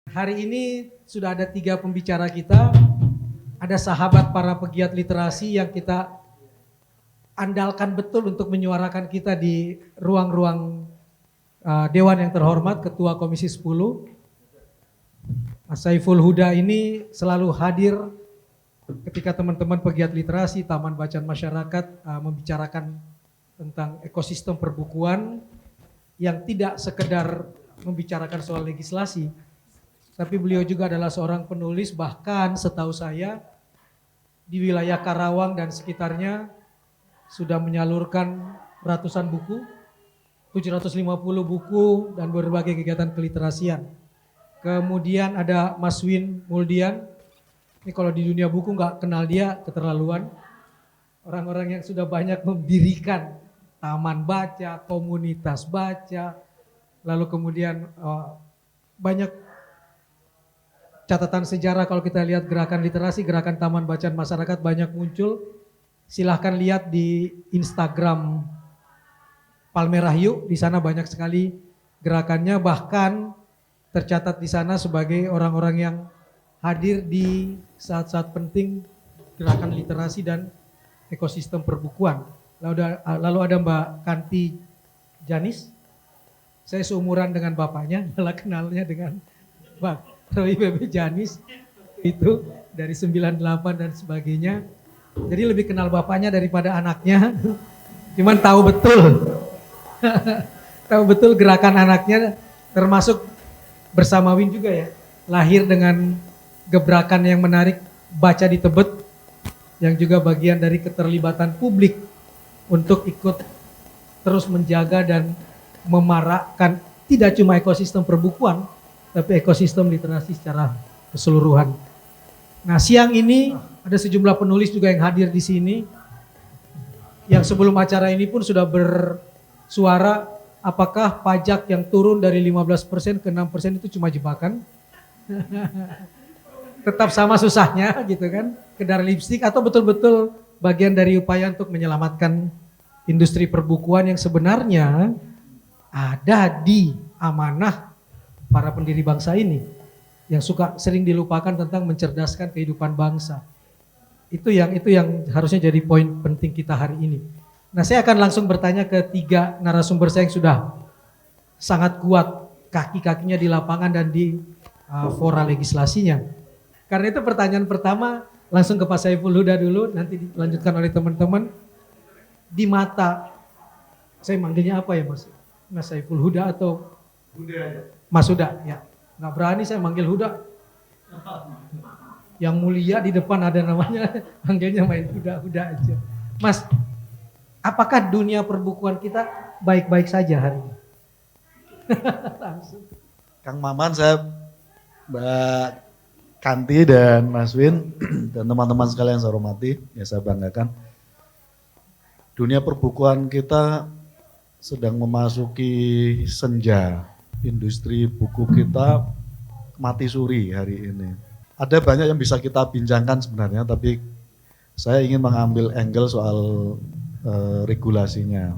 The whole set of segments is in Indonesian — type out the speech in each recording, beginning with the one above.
Hari ini sudah ada 3 pembicara kita, ada sahabat para pegiat literasi yang kita andalkan betul untuk menyuarakan kita di ruang-ruang Dewan yang terhormat, Ketua Komisi 10. Mas Saiful Huda ini selalu hadir ketika teman-teman pegiat literasi, Taman Bacaan Masyarakat membicarakan tentang ekosistem perbukuan yang tidak sekedar membicarakan soal legislasi, tapi beliau juga adalah seorang penulis, bahkan setahu saya di wilayah Karawang dan sekitarnya sudah menyalurkan ratusan buku, 750 buku dan berbagai kegiatan keliterasian. Kemudian ada Mas Win Muldian, ini kalau di dunia buku nggak kenal dia, keterlaluan. Orang-orang yang sudah banyak mendirikan taman baca, komunitas baca, lalu kemudian banyak catatan sejarah. Kalau kita lihat gerakan literasi, gerakan taman bacaan masyarakat banyak muncul. Silahkan lihat di Instagram Palmerah Yuk, di sana banyak sekali gerakannya, bahkan tercatat di sana sebagai orang-orang yang hadir di saat-saat penting gerakan literasi dan ekosistem perbukuan. Lalu ada Mbak Kanti Janis, saya seumuran dengan bapaknya, malah kenalnya dengan Mbak Roy Bebe Janis, itu dari 98 dan sebagainya. Jadi lebih kenal bapaknya daripada anaknya, cuman tahu betul, tahu betul gerakan anaknya, termasuk bersama Win juga ya, lahir dengan gebrakan yang menarik, Baca di Tebet, yang juga bagian dari keterlibatan publik untuk ikut terus menjaga dan memarakkan tidak cuma ekosistem perbukuan, tapi ekosistem literasi secara keseluruhan. Nah, siang ini ada sejumlah penulis juga yang hadir di sini, yang sebelum acara ini pun sudah bersuara apakah pajak yang turun dari 15% ke 6% itu cuma jebakan. Tetap sama susahnya gitu kan, kedar lipstik, atau betul-betul bagian dari upaya untuk menyelamatkan industri perbukuan yang sebenarnya ada di amanah para pendiri bangsa ini, yang sering dilupakan tentang mencerdaskan kehidupan bangsa. Itu yang harusnya jadi poin penting kita hari ini. Nah, saya akan langsung bertanya ke 3 narasumber saya yang sudah sangat kuat kaki-kakinya di lapangan dan di fora legislasinya. Karena itu pertanyaan pertama langsung ke Pak Saiful Huda dulu, nanti dilanjutkan oleh teman-teman. Di mata, saya manggilnya apa ya Mas? Mas Saiful Huda atau Huda? Mas Huda, ya. Nggak berani saya manggil Huda. Yang mulia di depan ada namanya, manggilnya main Huda aja. Mas, apakah dunia perbukuan kita baik-baik saja hari ini? Langsung. Kang Maman, saya Mbak Kanti dan Mas Win dan teman-teman sekalian yang saya hormati, ya saya banggakan. Dunia perbukuan kita sedang memasuki senja. Industri buku kita mati suri hari ini. Ada banyak yang bisa kita bincangkan sebenarnya, tapi saya ingin mengambil angle soal regulasinya,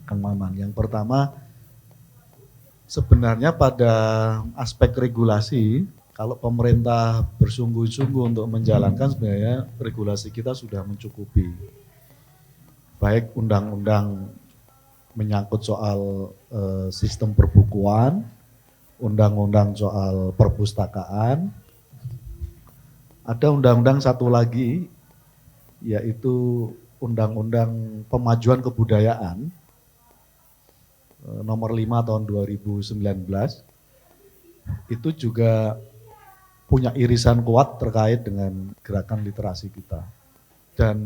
Kang Maman. Yang pertama, sebenarnya pada aspek regulasi, kalau pemerintah bersungguh-sungguh untuk menjalankan, sebenarnya regulasi kita sudah mencukupi. Baik undang-undang menyangkut soal sistem perbukuan, undang-undang soal perpustakaan, ada undang-undang satu lagi, yaitu Undang-Undang Pemajuan Kebudayaan nomor 5 tahun 2019, itu juga punya irisan kuat terkait dengan gerakan literasi kita. Dan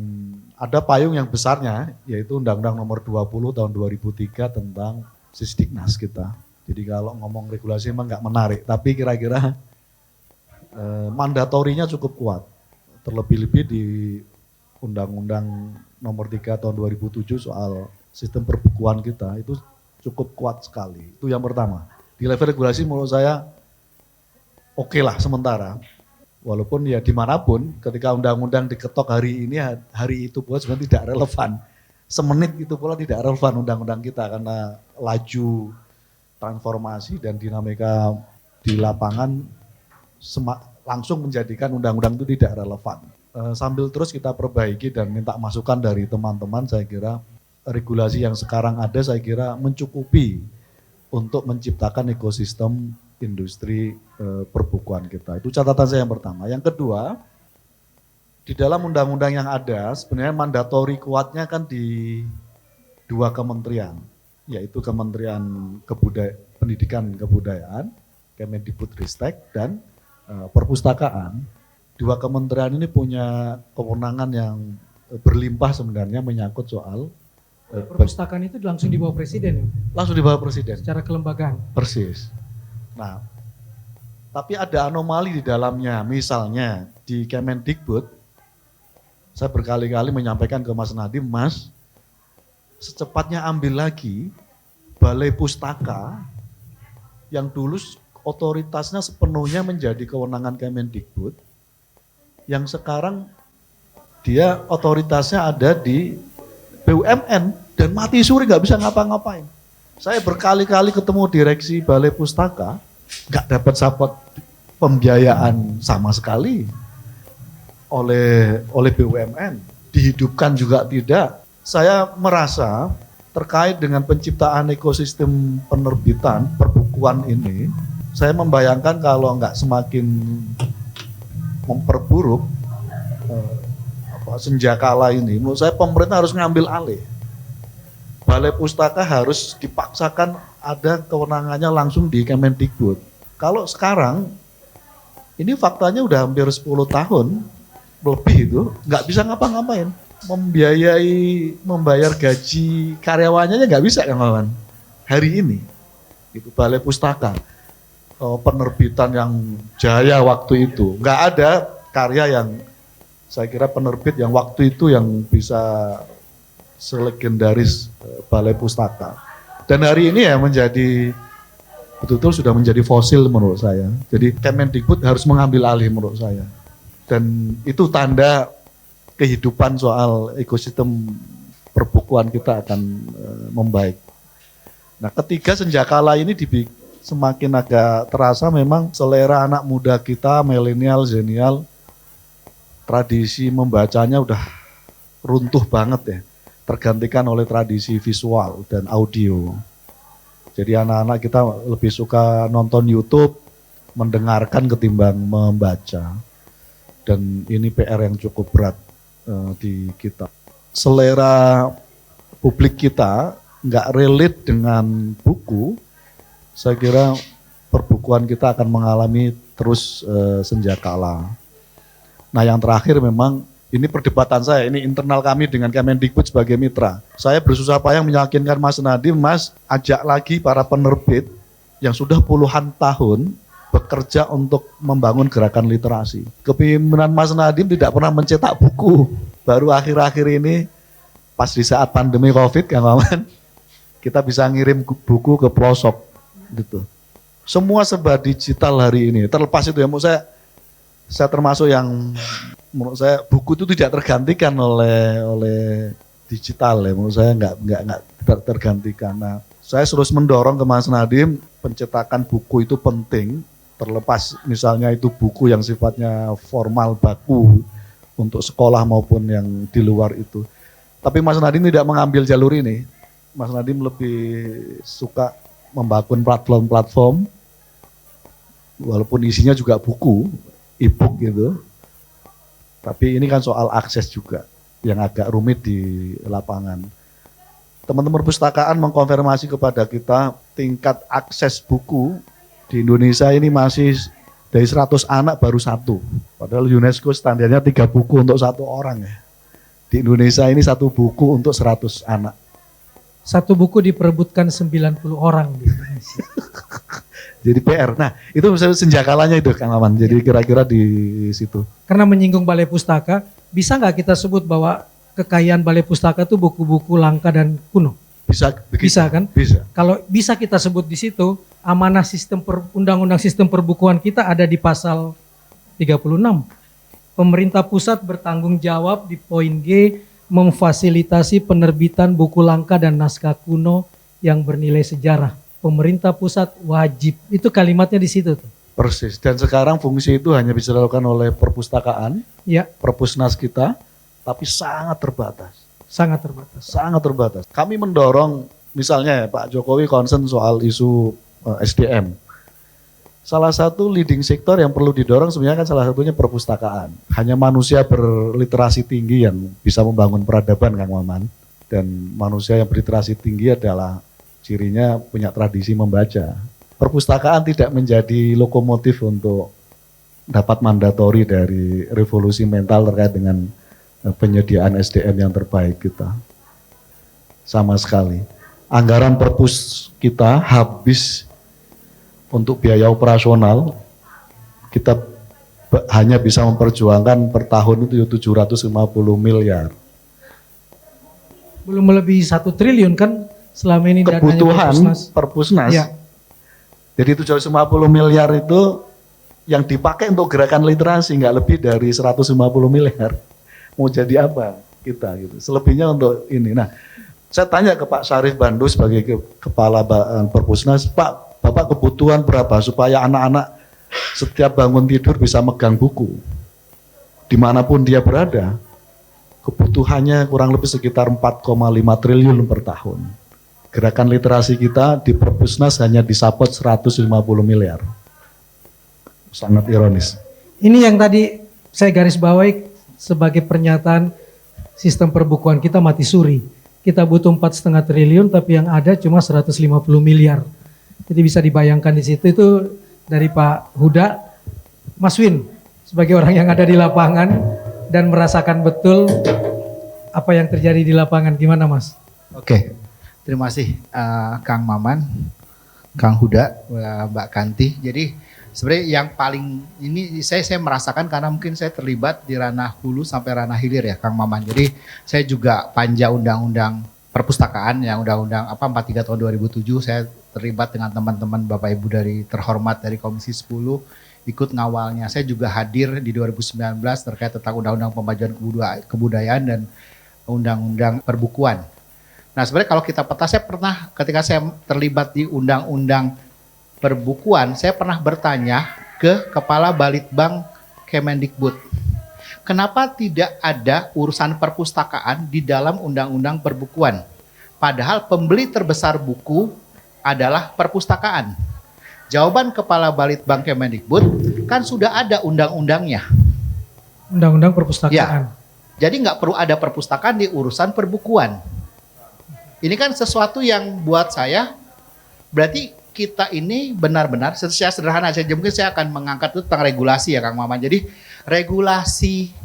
ada payung yang besarnya, yaitu Undang-Undang nomor 20 tahun 2003 tentang Sisdiknas kita. Jadi kalau ngomong regulasi emang nggak menarik, tapi kira-kira mandatorinya cukup kuat. Terlebih-lebih di Undang-Undang nomor 3 tahun 2007 soal sistem perbukuan kita itu cukup kuat sekali. Itu yang pertama. Di level regulasi menurut saya oke lah sementara. Walaupun ya dimanapun ketika undang-undang diketok hari ini, hari itu pula sebenarnya tidak relevan. Semenit itu pula tidak relevan undang-undang kita karena laju transformasi dan dinamika di lapangan langsung menjadikan undang-undang itu tidak relevan. Sambil terus kita perbaiki dan minta masukan dari teman-teman, saya kira regulasi yang sekarang ada saya kira mencukupi untuk menciptakan ekosistem industri perbukuan kita. Itu catatan saya yang pertama. Yang kedua, di dalam undang-undang yang ada sebenarnya mandatori kuatnya kan di 2 kementerian, yaitu Kementerian Pendidikan Kebudayaan, Kemendikbudristek, dan Perpustakaan. 2 kementerian ini punya kewenangan yang berlimpah sebenarnya menyangkut soal Perpustakaan itu langsung di bawah presiden, langsung di bawah presiden. secara kelembagaan. Persis. Nah, tapi ada anomali di dalamnya. Misalnya di Kemendikbud, saya berkali-kali menyampaikan ke Mas Nadiem, Mas, secepatnya ambil lagi Balai Pustaka yang dulu otoritasnya sepenuhnya menjadi kewenangan Kemendikbud, yang sekarang dia otoritasnya ada di BUMN dan mati suri nggak bisa ngapa-ngapain. Saya berkali-kali ketemu direksi Balai Pustaka, nggak dapat support pembiayaan sama sekali oleh BUMN, dihidupkan juga tidak. Saya merasa terkait dengan penciptaan ekosistem penerbitan perbukuan ini, saya membayangkan kalau nggak semakin memperburuk senjakala ini, menurut saya pemerintah harus ngambil alih. Balai Pustaka harus dipaksakan ada kewenangannya langsung di Kemendikbud. Kalau sekarang, ini faktanya udah hampir 10 tahun, lebih itu, nggak bisa ngapa-ngapain. Membayar gaji karyawannya nggak bisa kawan. Hari ini, itu Balai Pustaka, penerbitan yang jaya waktu itu, nggak ada karya yang saya kira penerbit yang waktu itu yang bisa selegendaris Balai Pustaka. Dan hari ini ya menjadi betul-betul sudah menjadi fosil menurut saya. Jadi Kemendikbud harus mengambil alih menurut saya. Dan itu tanda kehidupan soal ekosistem perbukuan kita akan membaik. Nah, ketiga senjakala ini semakin agak terasa memang selera anak muda kita, milenial, zenial, tradisi membacanya udah runtuh banget ya, tergantikan oleh tradisi visual dan audio. Jadi anak-anak kita lebih suka nonton YouTube, mendengarkan ketimbang membaca. Dan ini PR yang cukup berat di kita. Selera publik kita nggak relate dengan buku, saya kira perbukuan kita akan mengalami terus senjakala. Nah yang terakhir memang ini perdebatan saya, ini internal kami dengan Kemendikbud sebagai mitra. Saya bersusah payah meyakinkan Mas Nadiem, Mas ajak lagi para penerbit yang sudah puluhan tahun bekerja untuk membangun gerakan literasi. Kepemimpinan Mas Nadiem tidak pernah mencetak buku. Baru akhir-akhir ini pas di saat pandemi COVID Kang Maman, kita bisa ngirim buku ke pelosok gitu. Semua serba digital hari ini. Terlepas itu ya, menurut saya termasuk yang menurut saya buku itu tidak tergantikan oleh digital ya. Menurut saya nggak tergantikan. Nah, saya terus mendorong ke Mas Nadiem pencetakan buku itu penting. Terlepas misalnya itu buku yang sifatnya formal baku untuk sekolah maupun yang di luar itu. Tapi Mas Nadiem tidak mengambil jalur ini. Mas Nadiem lebih suka membangun platform-platform walaupun isinya juga buku, e-book gitu. Tapi ini kan soal akses juga yang agak rumit di lapangan. Teman-teman perpustakaan mengkonfirmasi kepada kita tingkat akses buku di Indonesia ini masih dari 100 anak baru 1. Padahal UNESCO standarnya 3 buku untuk 1 orang ya. Di Indonesia ini 1 buku untuk 100 anak. 1 buku diperebutkan 90 orang di Indonesia. Jadi PR. Nah, itu senjakalanya itu Kang Maman. Jadi kira-kira di situ. Karena menyinggung Balai Pustaka, bisa nggak kita sebut bahwa kekayaan Balai Pustaka itu buku-buku langka dan kuno? Bisa kan? Bisa. Kalau bisa kita sebut di situ, amanah undang-undang sistem perbukuan kita ada di pasal 36. Pemerintah pusat bertanggung jawab di poin G memfasilitasi penerbitan buku langka dan naskah kuno yang bernilai sejarah. Pemerintah pusat wajib, itu kalimatnya di situ tuh. Persis. Dan sekarang fungsi itu hanya bisa dilakukan oleh perpustakaan, Ya, perpusnas kita, tapi sangat terbatas. sangat terbatas. Sangat terbatas. Kami mendorong, misalnya ya, Pak Jokowi concern soal isu SDM. Salah satu leading sektor yang perlu didorong sebenarnya kan salah satunya perpustakaan. Hanya manusia berliterasi tinggi yang bisa membangun peradaban, Kang Maman. Dan manusia yang berliterasi tinggi adalah cirinya punya tradisi membaca. Perpustakaan tidak menjadi lokomotif untuk dapat mandatori dari revolusi mental terkait dengan penyediaan SDM yang terbaik kita. Sama sekali. Anggaran perpus kita habis untuk biaya operasional, kita hanya bisa memperjuangkan per tahun itu 750 miliar. Belum melebihi 1 triliun kan selama ini dananya Kebutuhan perpusnas. Ya. Jadi 750 miliar itu yang dipakai untuk gerakan literasi nggak lebih dari 150 miliar. Mau jadi apa kita gitu. Selebihnya untuk ini. Nah, saya tanya ke Pak Syarif Bandu sebagai kepala perpusnas, Pak, Bapak kebutuhan berapa supaya anak-anak setiap bangun tidur bisa megang buku dimanapun dia berada? Kebutuhannya kurang lebih sekitar 4,5 triliun per tahun. Gerakan literasi kita di perpusnas hanya disapot 150 miliar. Sangat ironis. Ini yang tadi saya garis bawahi sebagai pernyataan sistem perbukuan kita mati suri. Kita butuh 4,5 triliun tapi yang ada cuma 150 miliar. Jadi bisa dibayangkan di situ itu dari Pak Huda, Mas Win sebagai orang yang ada di lapangan dan merasakan betul apa yang terjadi di lapangan. Gimana Mas? Oke, terima kasih Kang Maman, Kang Huda, Mbak Kanti. Jadi sebenarnya yang paling ini saya merasakan karena mungkin saya terlibat di ranah hulu sampai ranah hilir ya Kang Maman. Jadi saya juga panja undang-undang perpustakaan yang undang-undang 43 tahun 2007 saya terlibat dengan teman-teman Bapak Ibu dari terhormat dari Komisi 10 ikut ngawalnya. Saya juga hadir di 2019 terkait tentang undang-undang pemajuan kebudayaan dan undang-undang perbukuan. Nah sebenarnya kalau kita peta, saya pernah ketika saya terlibat di undang-undang perbukuan, saya pernah bertanya ke Kepala Balitbang Kemendikbud, kenapa tidak ada urusan perpustakaan di dalam undang-undang perbukuan? Padahal pembeli terbesar buku adalah perpustakaan. Jawaban Kepala Balitbang Kemendikbud, kan sudah ada undang-undangnya. Undang-undang perpustakaan. Ya, jadi nggak perlu ada perpustakaan di urusan perbukuan. Ini kan sesuatu yang buat saya, berarti kita ini benar-benar, secara sederhana saja mungkin saya akan mengangkat itu tentang regulasi ya Kang Maman. Jadi regulasi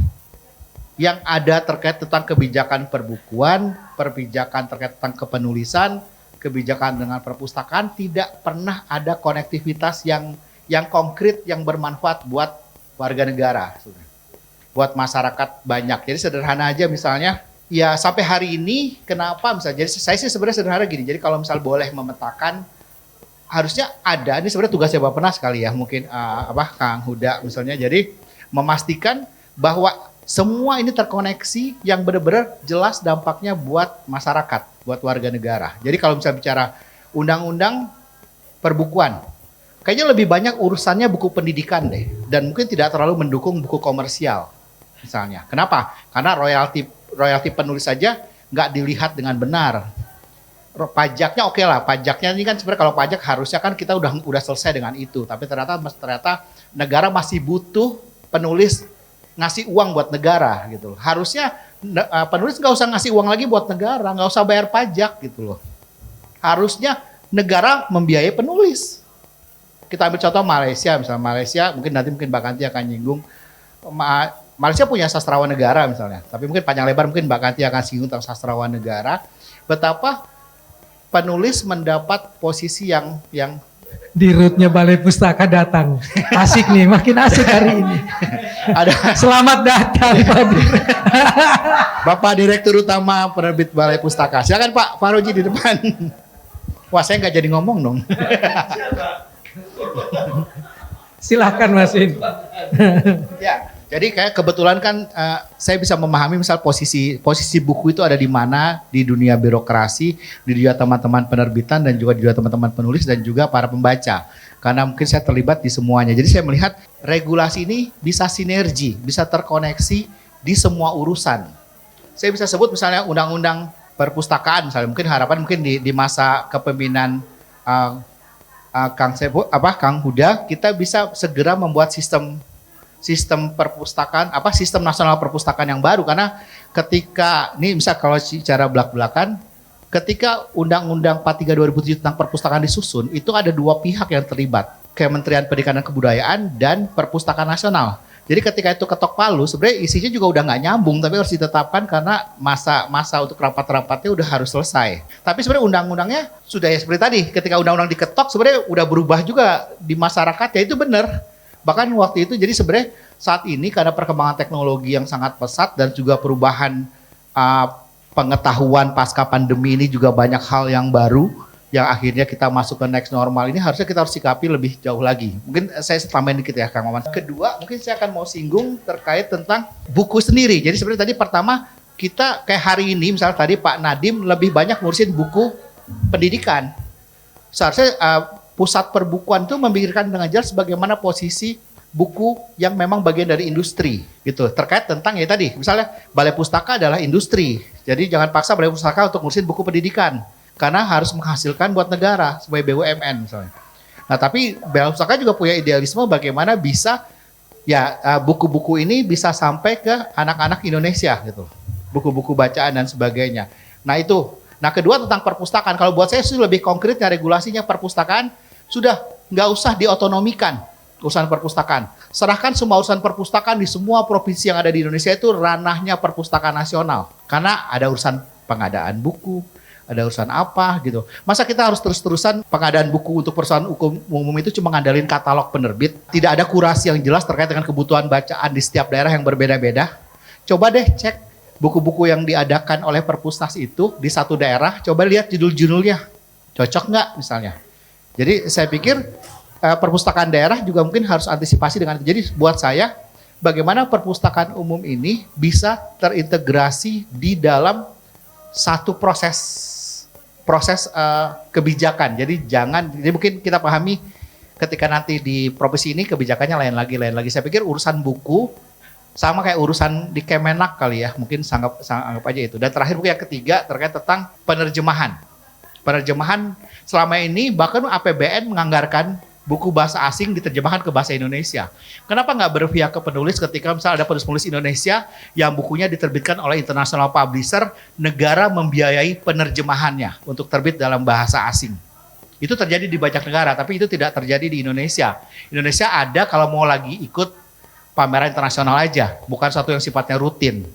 yang ada terkait tentang kebijakan perbukuan, kebijakan terkait tentang kepenulisan, kebijakan dengan perpustakaan tidak pernah ada konektivitas yang konkret yang bermanfaat buat warga negara, buat masyarakat banyak. Jadi sederhana aja misalnya, ya sampai hari ini kenapa misalnya? Jadi saya sih sebenarnya sederhana gini. Jadi kalau misal boleh memetakan, harusnya ada. Ini sebenarnya tugasnya Bappenas sekali ya, mungkin Kang Huda misalnya. Jadi memastikan bahwa semua ini terkoneksi yang benar-benar jelas dampaknya buat masyarakat, buat warga negara. Jadi kalau misalnya bicara undang-undang perbukuan, kayaknya lebih banyak urusannya buku pendidikan deh. Dan mungkin tidak terlalu mendukung buku komersial misalnya. Kenapa? Karena royalti penulis saja nggak dilihat dengan benar. Pajaknya oke lah, pajaknya ini kan sebenarnya kalau pajak harusnya kan kita udah selesai dengan itu. Tapi ternyata negara masih butuh penulis ngasih uang buat negara gitu loh. Harusnya penulis nggak usah ngasih uang lagi buat negara, nggak usah bayar pajak gitu loh. Harusnya negara membiayai penulis. Kita ambil contoh Malaysia, misalnya Malaysia, mungkin Mbak Kanti akan nyinggung. Malaysia punya sastrawan negara misalnya, tapi mungkin panjang lebar mungkin Mbak Kanti akan singgung tentang sastrawan negara. Betapa penulis mendapat posisi yang Di rootnya Balai Pustaka datang. Asik nih, makin asik hari ini. ada Selamat datang Bapak Direktur Utama Penerbit Balai Pustaka. Silakan Pak Faroji di depan. Wah saya nggak jadi ngomong dong. Silakan Mas Win. Ya, Jadi kayak kebetulan kan saya bisa memahami misal posisi buku itu ada di mana di dunia birokrasi, di dunia teman-teman penerbitan dan juga di dunia teman-teman penulis dan juga para pembaca. Karena mungkin saya terlibat di semuanya. Jadi saya melihat regulasi ini bisa sinergi, bisa terkoneksi di semua urusan. Saya bisa sebut misalnya undang-undang perpustakaan misalnya, mungkin harapan mungkin di masa kepemimpinan Kang Huda kita bisa segera membuat sistem perpustakaan sistem nasional perpustakaan yang baru, karena ketika ini misal kalau secara belak-belakan ketika Undang-Undang 43 2007 tentang perpustakaan disusun itu ada dua pihak yang terlibat, Kementerian Pendidikan dan Kebudayaan dan Perpustakaan Nasional. Jadi ketika itu ketok palu sebenarnya isinya juga udah nggak nyambung tapi harus ditetapkan karena masa untuk rapat-rapatnya udah harus selesai. Tapi sebenarnya undang-undangnya sudah ya seperti tadi, ketika undang-undang diketok sebenarnya udah berubah juga di masyarakat, ya itu benar. Bahkan waktu itu jadi sebenarnya saat ini karena perkembangan teknologi yang sangat pesat dan juga perubahan pengetahuan pasca pandemi ini juga banyak hal yang baru yang akhirnya kita masuk ke next normal ini harusnya kita harus sikapi lebih jauh lagi. Mungkin saya tambahin dikit ya Kang Maman. Kedua mungkin saya akan mau singgung terkait tentang buku sendiri. Jadi sebenarnya tadi pertama kita kayak hari ini misalnya tadi Pak Nadiem lebih banyak ngurusin buku pendidikan. Seharusnya pusat perbukuan itu memikirkan dengan jelas bagaimana posisi buku yang memang bagian dari industri gitu. Terkait tentang ya tadi misalnya Balai Pustaka adalah industri. Jadi jangan paksa Balai Pustaka untuk ngurusin buku pendidikan karena harus menghasilkan buat negara sebagai BUMN misalnya. Nah, tapi Balai Pustaka juga punya idealisme bagaimana bisa buku-buku ini bisa sampai ke anak-anak Indonesia gitu. Buku-buku bacaan dan sebagainya. Nah, itu. Nah, kedua tentang perpustakaan. Kalau buat saya sih lebih konkretnya regulasinya perpustakaan sudah nggak usah diotonomikan urusan perpustakaan. Serahkan semua urusan perpustakaan di semua provinsi yang ada di Indonesia itu ranahnya perpustakaan nasional. Karena ada urusan pengadaan buku, ada urusan apa gitu. Masa kita harus terus-terusan pengadaan buku untuk perusahaan umum itu cuma ngandalin katalog penerbit. Tidak ada kurasi yang jelas terkait dengan kebutuhan bacaan di setiap daerah yang berbeda-beda. Coba deh cek buku-buku yang diadakan oleh perpustas itu di satu daerah. Coba lihat judul-judulnya. Cocok nggak misalnya. Jadi saya pikir perpustakaan daerah juga mungkin harus antisipasi dengan itu. Jadi buat saya bagaimana perpustakaan umum ini bisa terintegrasi di dalam satu proses kebijakan. Jadi mungkin kita pahami ketika nanti di provinsi ini kebijakannya lain lagi. Saya pikir urusan buku sama kayak urusan di Kemenak kali ya, mungkin anggap aja itu. Dan terakhir mungkin yang ketiga terkait tentang penerjemahan. Penerjemahan selama ini bahkan APBN menganggarkan buku bahasa asing diterjemahkan ke bahasa Indonesia. Kenapa nggak berpihak ke penulis ketika misalnya ada penulis-penulis Indonesia yang bukunya diterbitkan oleh international publisher, negara membiayai penerjemahannya untuk terbit dalam bahasa asing. Itu terjadi di banyak negara, tapi itu tidak terjadi di Indonesia. Indonesia ada kalau mau lagi ikut pameran internasional aja, bukan satu yang sifatnya rutin.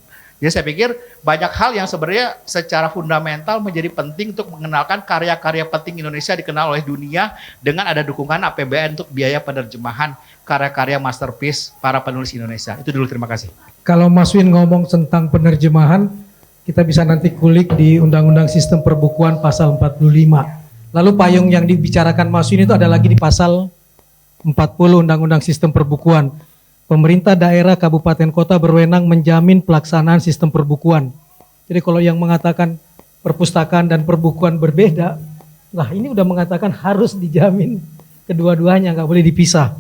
Jadi saya pikir banyak hal yang sebenarnya secara fundamental menjadi penting untuk mengenalkan karya-karya penting Indonesia dikenal oleh dunia dengan ada dukungan APBN untuk biaya penerjemahan karya-karya masterpiece para penulis Indonesia. Itu dulu, terima kasih. Kalau Mas Win ngomong tentang penerjemahan, kita bisa nanti kulik di Undang-Undang Sistem Perbukuan pasal 45. Lalu payung yang dibicarakan Mas Win itu ada lagi di pasal 40 Undang-Undang Sistem Perbukuan. Pemerintah daerah, kabupaten, kota berwenang menjamin pelaksanaan sistem perbukuan. Jadi kalau yang mengatakan perpustakaan dan perbukuan berbeda, lah ini udah mengatakan harus dijamin kedua-duanya, nggak boleh dipisah.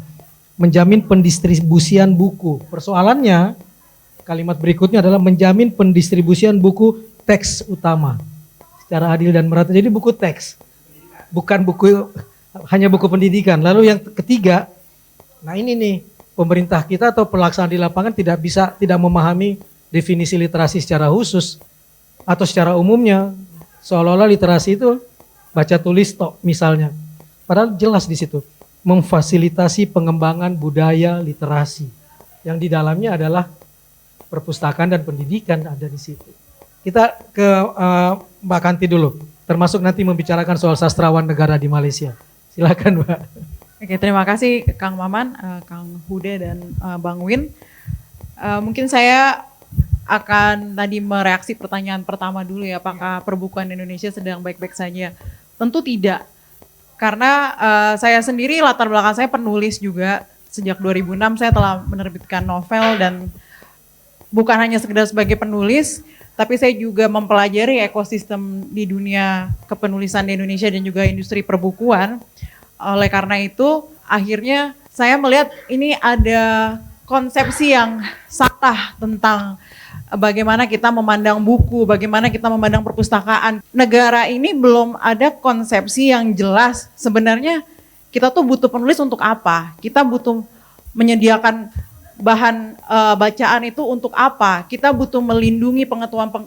Menjamin pendistribusian buku. Persoalannya, kalimat berikutnya adalah menjamin pendistribusian buku teks utama secara adil dan merata. Jadi buku teks, bukan buku hanya buku pendidikan. Lalu yang ketiga, nah ini nih, pemerintah kita atau pelaksanaan di lapangan tidak memahami definisi literasi secara khusus atau secara umumnya, seolah-olah literasi itu baca tulis tok misalnya. Padahal jelas di situ memfasilitasi pengembangan budaya literasi yang di dalamnya adalah perpustakaan dan pendidikan ada di situ. Kita ke Mbak Kanti dulu, termasuk nanti membicarakan soal sastrawan negara di Malaysia. Silakan Mbak. Oke, terima kasih Kang Maman, Kang Huda dan Bang Win. Mungkin saya akan tadi mereaksi pertanyaan pertama dulu ya, apakah perbukuan Indonesia sedang baik-baik saja? Tentu tidak, karena saya sendiri latar belakang saya penulis juga. sejak 2006 saya telah menerbitkan novel dan bukan hanya sekedar sebagai penulis, tapi saya juga mempelajari ekosistem di dunia kepenulisan di Indonesia dan juga industri perbukuan. Oleh karena itu, akhirnya saya melihat ini ada konsepsi yang salah tentang bagaimana kita memandang buku, bagaimana kita memandang perpustakaan. Negara ini belum ada konsepsi yang jelas sebenarnya kita tuh butuh penulis untuk apa? Kita butuh menyediakan bahan bacaan itu untuk apa? Kita butuh melindungi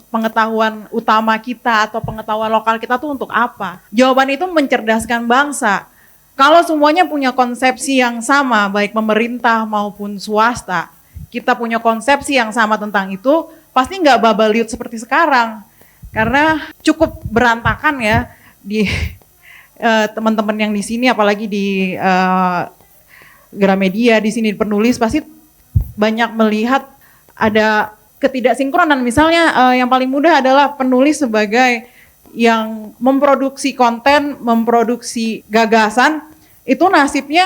pengetahuan utama kita atau pengetahuan lokal kita tuh untuk apa? Jawaban itu mencerdaskan bangsa. Kalau semuanya punya konsepsi yang sama, baik pemerintah maupun swasta, kita punya konsepsi yang sama tentang itu, pasti nggak babaliut seperti sekarang. Karena cukup berantakan ya di teman-teman yang di sini, apalagi di Gramedia di sini penulis pasti banyak melihat ada ketidaksinkronan. Misalnya yang paling mudah adalah penulis sebagai yang memproduksi konten, memproduksi gagasan, itu nasibnya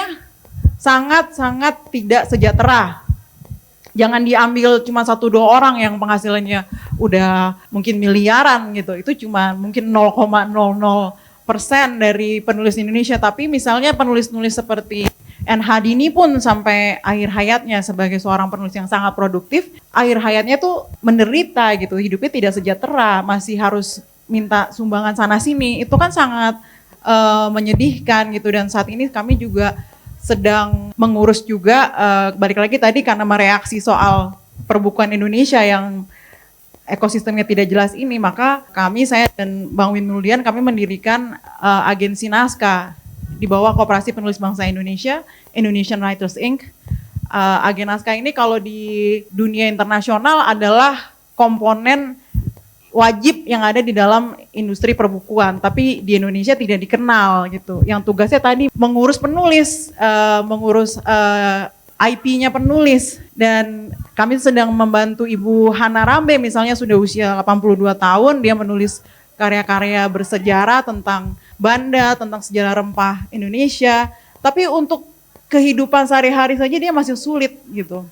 sangat-sangat tidak sejahtera. Jangan diambil cuma 1-2 orang yang penghasilannya udah mungkin miliaran gitu. Itu cuma mungkin 0,00% dari penulis Indonesia, tapi misalnya penulis-penulis seperti NH Dini pun sampai akhir hayatnya sebagai seorang penulis yang sangat produktif, akhir hayatnya tuh menderita gitu, hidupnya tidak sejahtera, masih harus minta sumbangan sana sini, itu kan sangat menyedihkan gitu. Dan saat ini kami juga sedang mengurus juga, balik lagi tadi karena mereaksi soal perbukuan Indonesia yang ekosistemnya tidak jelas ini, maka kami, saya dan Bang Win Muldian, kami mendirikan agensi naskah di bawah Koperasi Penulis Bangsa Indonesia, Indonesian Writers Inc. Agen naskah ini kalau di dunia internasional adalah komponen wajib yang ada di dalam industri perbukuan, tapi di Indonesia tidak dikenal gitu. Yang tugasnya tadi mengurus penulis, mengurus IP-nya penulis, dan kami sedang membantu Ibu Hana Rambe misalnya, sudah usia 82 tahun, dia menulis karya-karya bersejarah tentang Banda, tentang sejarah rempah Indonesia, tapi untuk kehidupan sehari-hari saja dia masih sulit gitu.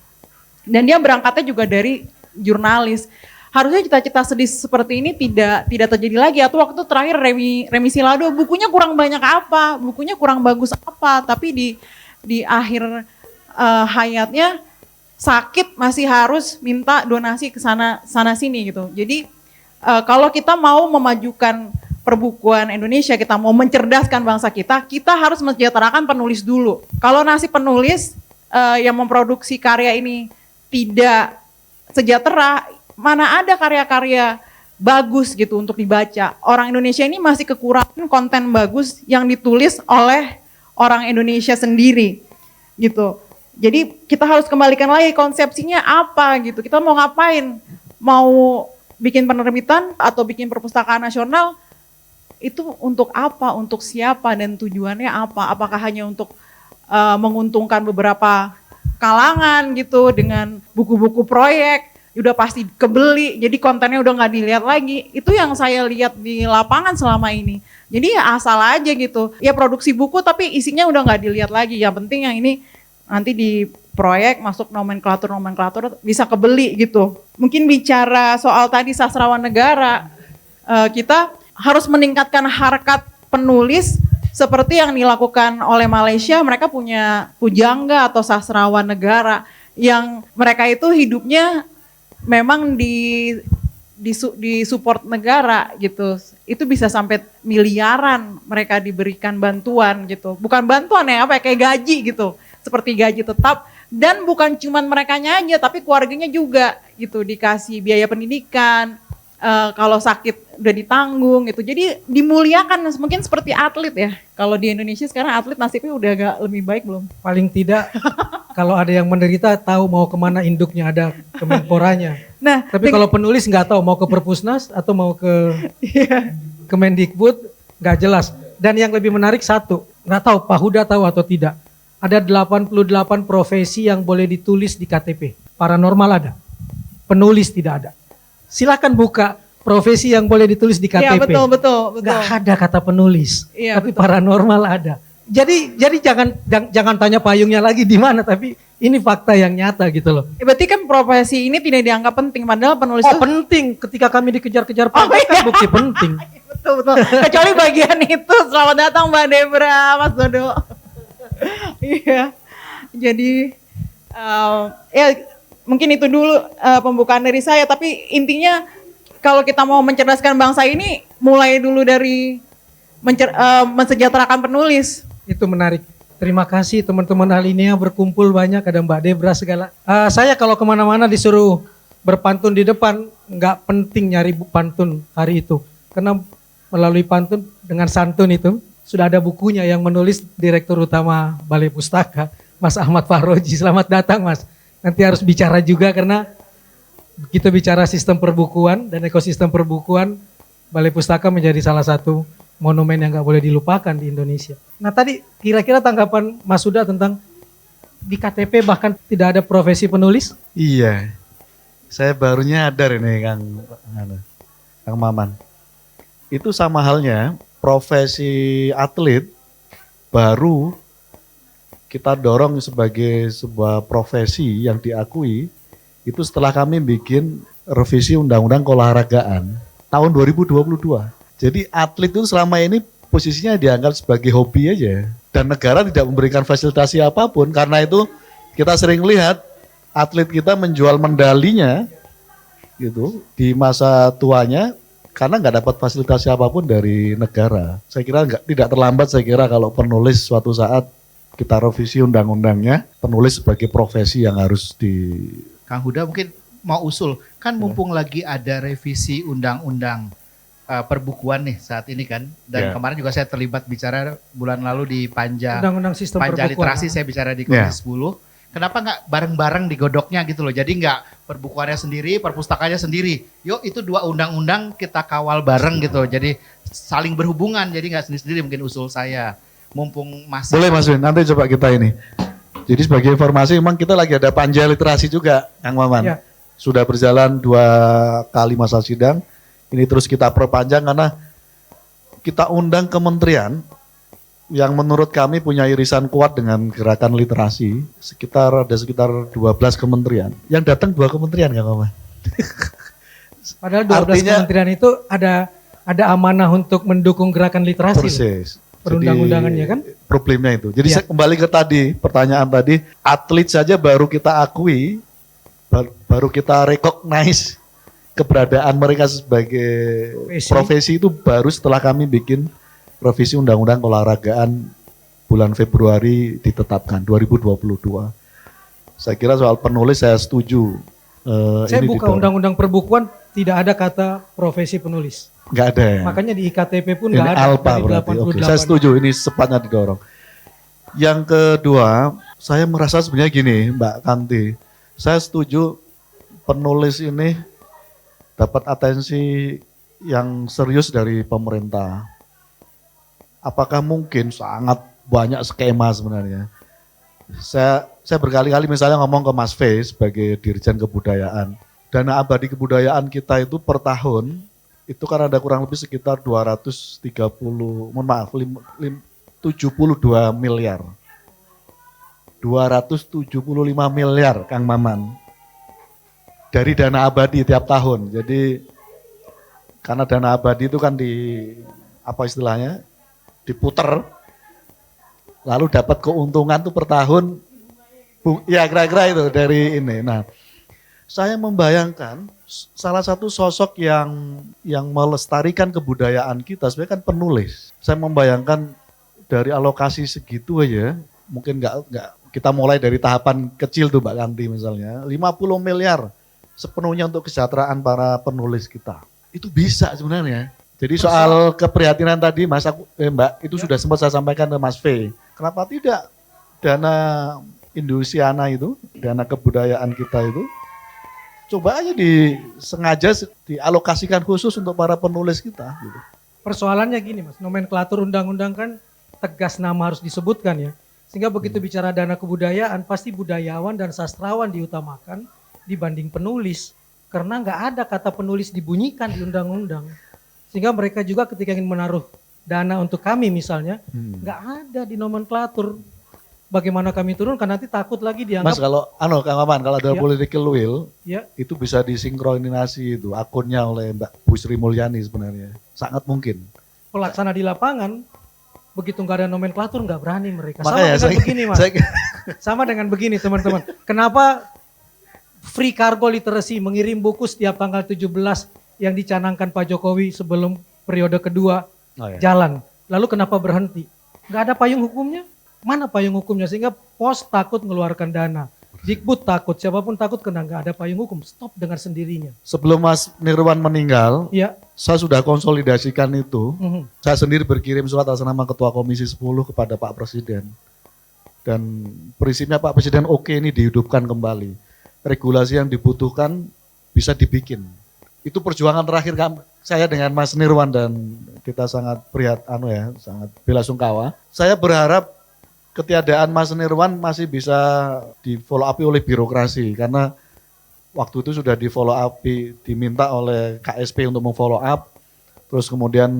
Dan dia berangkatnya juga dari jurnalis. Harusnya cita-cita sedih seperti ini tidak terjadi lagi. Atau waktu terakhir Remi Silado, bukunya kurang banyak apa, bukunya kurang bagus apa, tapi di akhir hayatnya sakit masih harus minta donasi ke sana sini gitu. Jadi kalau kita mau memajukan perbukuan Indonesia, kita mau mencerdaskan bangsa kita harus mensejahterakan penulis dulu. Kalau nasib penulis yang memproduksi karya ini tidak sejahtera, mana ada karya-karya bagus gitu untuk dibaca. Orang Indonesia ini masih kekurangan konten bagus yang ditulis oleh orang Indonesia sendiri gitu. Jadi kita harus kembalikan lagi konsepsinya apa gitu. Kita mau ngapain? Mau bikin penerbitan atau bikin perpustakaan nasional, itu untuk apa? Untuk siapa dan tujuannya apa? Apakah hanya untuk menguntungkan beberapa kalangan gitu dengan buku-buku proyek, udah pasti kebeli, jadi kontennya udah nggak dilihat lagi. Itu yang saya lihat di lapangan selama ini. Jadi ya asal aja gitu, ya produksi buku tapi isinya udah nggak dilihat lagi. Yang penting yang ini nanti di proyek masuk nomenklatur bisa kebeli gitu. Mungkin bicara soal tadi sastrawan negara, kita harus meningkatkan harkat penulis seperti yang dilakukan oleh Malaysia. Mereka punya pujangga atau sastrawan negara yang mereka itu hidupnya memang di support negara gitu. Itu bisa sampai miliaran mereka diberikan bantuan gitu. Bukan bantuan ya, kayak gaji gitu. Seperti gaji tetap, dan bukan cuman merekanya aja tapi keluarganya juga gitu, dikasih biaya pendidikan, kalau sakit udah ditanggung gitu. Jadi dimuliakan, mungkin seperti atlet ya. Kalau di Indonesia sekarang atlet nasibnya udah agak lebih baik belum? Paling tidak kalau ada yang menderita tahu mau kemana induknya, ada Kemenporanya. Nah, tapi kalau penulis nggak tahu mau ke Perpusnas atau mau ke Kemendikbud, nggak jelas. Dan yang lebih menarik satu, nggak tahu Pak Huda tahu atau tidak, ada 88 profesi yang boleh ditulis di KTP. Paranormal ada, penulis tidak ada. Silakan buka profesi yang boleh ditulis di KTP. Iya betul. Nggak ada kata penulis, Iya, tapi betul. paranormal ada. jadi jangan tanya payungnya lagi di mana, tapi ini fakta yang nyata gitu loh. Berarti kan profesi ini tidak dianggap penting, padahal penulis Oh itu penting, ketika kami dikejar-kejar pajak kan bukti penting. betul. Kecuali bagian itu. Selamat datang Mbak Debra, Mas Dodo. Iya. Jadi ya mungkin itu dulu pembukaan dari saya. Tapi intinya kalau kita mau mencerdaskan bangsa ini, mulai dulu dari mensejahterakan penulis. Itu menarik. Terima kasih teman-teman Alinea berkumpul banyak, ada Mbak Debra segala. Saya kalau kemana-mana disuruh berpantun di depan, nggak penting nyari pantun hari itu. Karena melalui pantun dengan santun itu, sudah ada bukunya yang menulis Direktur Utama Balai Pustaka, Mas Ahmad Fahroji. Selamat datang Mas. Nanti harus bicara juga karena kita bicara sistem perbukuan dan ekosistem perbukuan, Balai Pustaka menjadi salah satu monumen yang gak boleh dilupakan di Indonesia. Nah tadi kira-kira tanggapan Mas Huda tentang di KTP bahkan tidak ada profesi penulis? Iya, saya baru nyadar ini Kang Maman. Itu sama halnya profesi atlet baru kita dorong sebagai sebuah profesi yang diakui itu setelah kami bikin revisi Undang-Undang Keolahragaan tahun 2022. Jadi atlet itu selama ini posisinya dianggap sebagai hobi aja. Dan negara tidak memberikan fasilitasi apapun. Karena itu kita sering lihat atlet kita menjual medalinya gitu di masa tuanya karena nggak dapat fasilitasi apapun dari negara. Saya kira tidak terlambat saya kira kalau penulis suatu saat kita revisi undang-undangnya, penulis sebagai profesi yang harus di... Kang Huda mungkin mau usul, kan mumpung lagi ada revisi undang-undang perbukuan nih saat ini kan, dan kemarin juga saya terlibat bicara bulan lalu di Undang-Undang Sistem Panja Perbukuan. Literasi, saya bicara di Komisi 10. Kenapa nggak bareng-bareng digodoknya gitu loh, jadi nggak perbukuannya sendiri, perpustakaannya sendiri. Yuk itu dua undang-undang kita kawal bareng gitu, jadi saling berhubungan, jadi nggak sendiri-sendiri mungkin usul saya. Mumpung masih... Boleh Mas Win, nanti coba kita ini. Jadi sebagai informasi memang kita lagi ada Panja Literasi juga, Kang Maman. Ya. Sudah berjalan 2 kali masa sidang. Ini terus kita perpanjang karena kita undang kementerian yang menurut kami punya irisan kuat dengan gerakan literasi. Ada sekitar 12 kementerian. Yang datang 2 kementerian Kang Maman. Padahal 12 kementerian itu ada amanah untuk mendukung gerakan literasi. Persis. Perundang-undangannya kan? Problemnya itu. Jadi saya kembali ke tadi, pertanyaan tadi, atlet saja baru kita akui, baru kita recognize keberadaan mereka sebagai profesi itu baru setelah kami bikin revisi Undang-Undang Keolahragaan bulan Februari ditetapkan 2022. Saya kira soal penulis saya setuju. Saya buka Undang-Undang Perbukuan tidak ada kata profesi penulis. Nggak ada ya? Makanya di IKTP pun ini nggak ada. Alpa berarti. Oke, saya setuju. Ini sepatnya didorong. Yang kedua, saya merasa sebenarnya gini, Mbak Kanti. Saya setuju penulis ini dapat atensi yang serius dari pemerintah. Apakah mungkin sangat banyak skema sebenarnya? Saya berkali-kali misalnya ngomong ke Mas Fe sebagai Dirjen Kebudayaan. Dana abadi kebudayaan kita itu per tahun itu kan ada kurang lebih sekitar 72 miliar. 275 miliar Kang Maman. Dari dana abadi tiap tahun. Jadi karena dana abadi itu kan diputer lalu dapat keuntungan tuh per tahun ya kira-kira itu dari ini. Nah, saya membayangkan salah satu sosok yang melestarikan kebudayaan kita sebenarnya kan penulis. Saya membayangkan dari alokasi segitu aja, mungkin nggak kita mulai dari tahapan kecil tuh Mbak Kanti misalnya, 50 miliar sepenuhnya untuk kesejahteraan para penulis kita. Itu bisa sebenarnya. Jadi soal keprihatinan tadi Mbak, itu sudah sempat saya sampaikan ke Mas V. Kenapa tidak dana Indosiana itu, dana kebudayaan kita itu, coba aja sengaja dialokasikan khusus untuk para penulis kita. Gitu. Persoalannya gini Mas, nomenklatur undang-undang kan tegas nama harus disebutkan ya. Sehingga begitu bicara dana kebudayaan, pasti budayawan dan sastrawan diutamakan dibanding penulis. Karena nggak ada kata penulis dibunyikan di undang-undang. Sehingga mereka juga ketika ingin menaruh dana untuk kami misalnya, nggak ada di nomenklatur. Bagaimana kami turunkan, nanti takut lagi Mas, dianggap. kalau Kang Maman, kalau ada Ya. political will, Ya, itu bisa disinkronisasi itu akunnya oleh Mbak Bu Sri Mulyani sebenarnya. Sangat mungkin. pelaksana di lapangan, begitu nggak ada nomenklatur nggak berani mereka. Makanya Sama dengan begini Mas, saya- sama dengan begini teman-teman. Kenapa free cargo literasi mengirim buku setiap tanggal 17 yang dicanangkan Pak Jokowi sebelum periode kedua Oh, ya. jalan. Lalu kenapa berhenti? Nggak ada payung hukumnya? Mana payung hukumnya? Sehingga POS takut mengeluarkan dana. Dikbud takut, siapapun takut karena nggak ada payung hukum. Stop dengan sendirinya. Sebelum Mas Nirwan meninggal, Ya, saya sudah konsolidasikan itu. mhm. Saya sendiri berkirim surat atas nama Ketua Komisi 10 kepada Pak Presiden. Dan prinsipnya Pak Presiden oke ini dihidupkan kembali. Regulasi yang dibutuhkan bisa dibikin. Itu perjuangan terakhir saya dengan Mas Nirwan dan kita sangat sangat bela sungkawa. Saya berharap ketiadaan Mas Nirwan masih bisa di follow up oleh birokrasi karena waktu itu sudah di follow up, diminta oleh KSP untuk memfollow up. Terus kemudian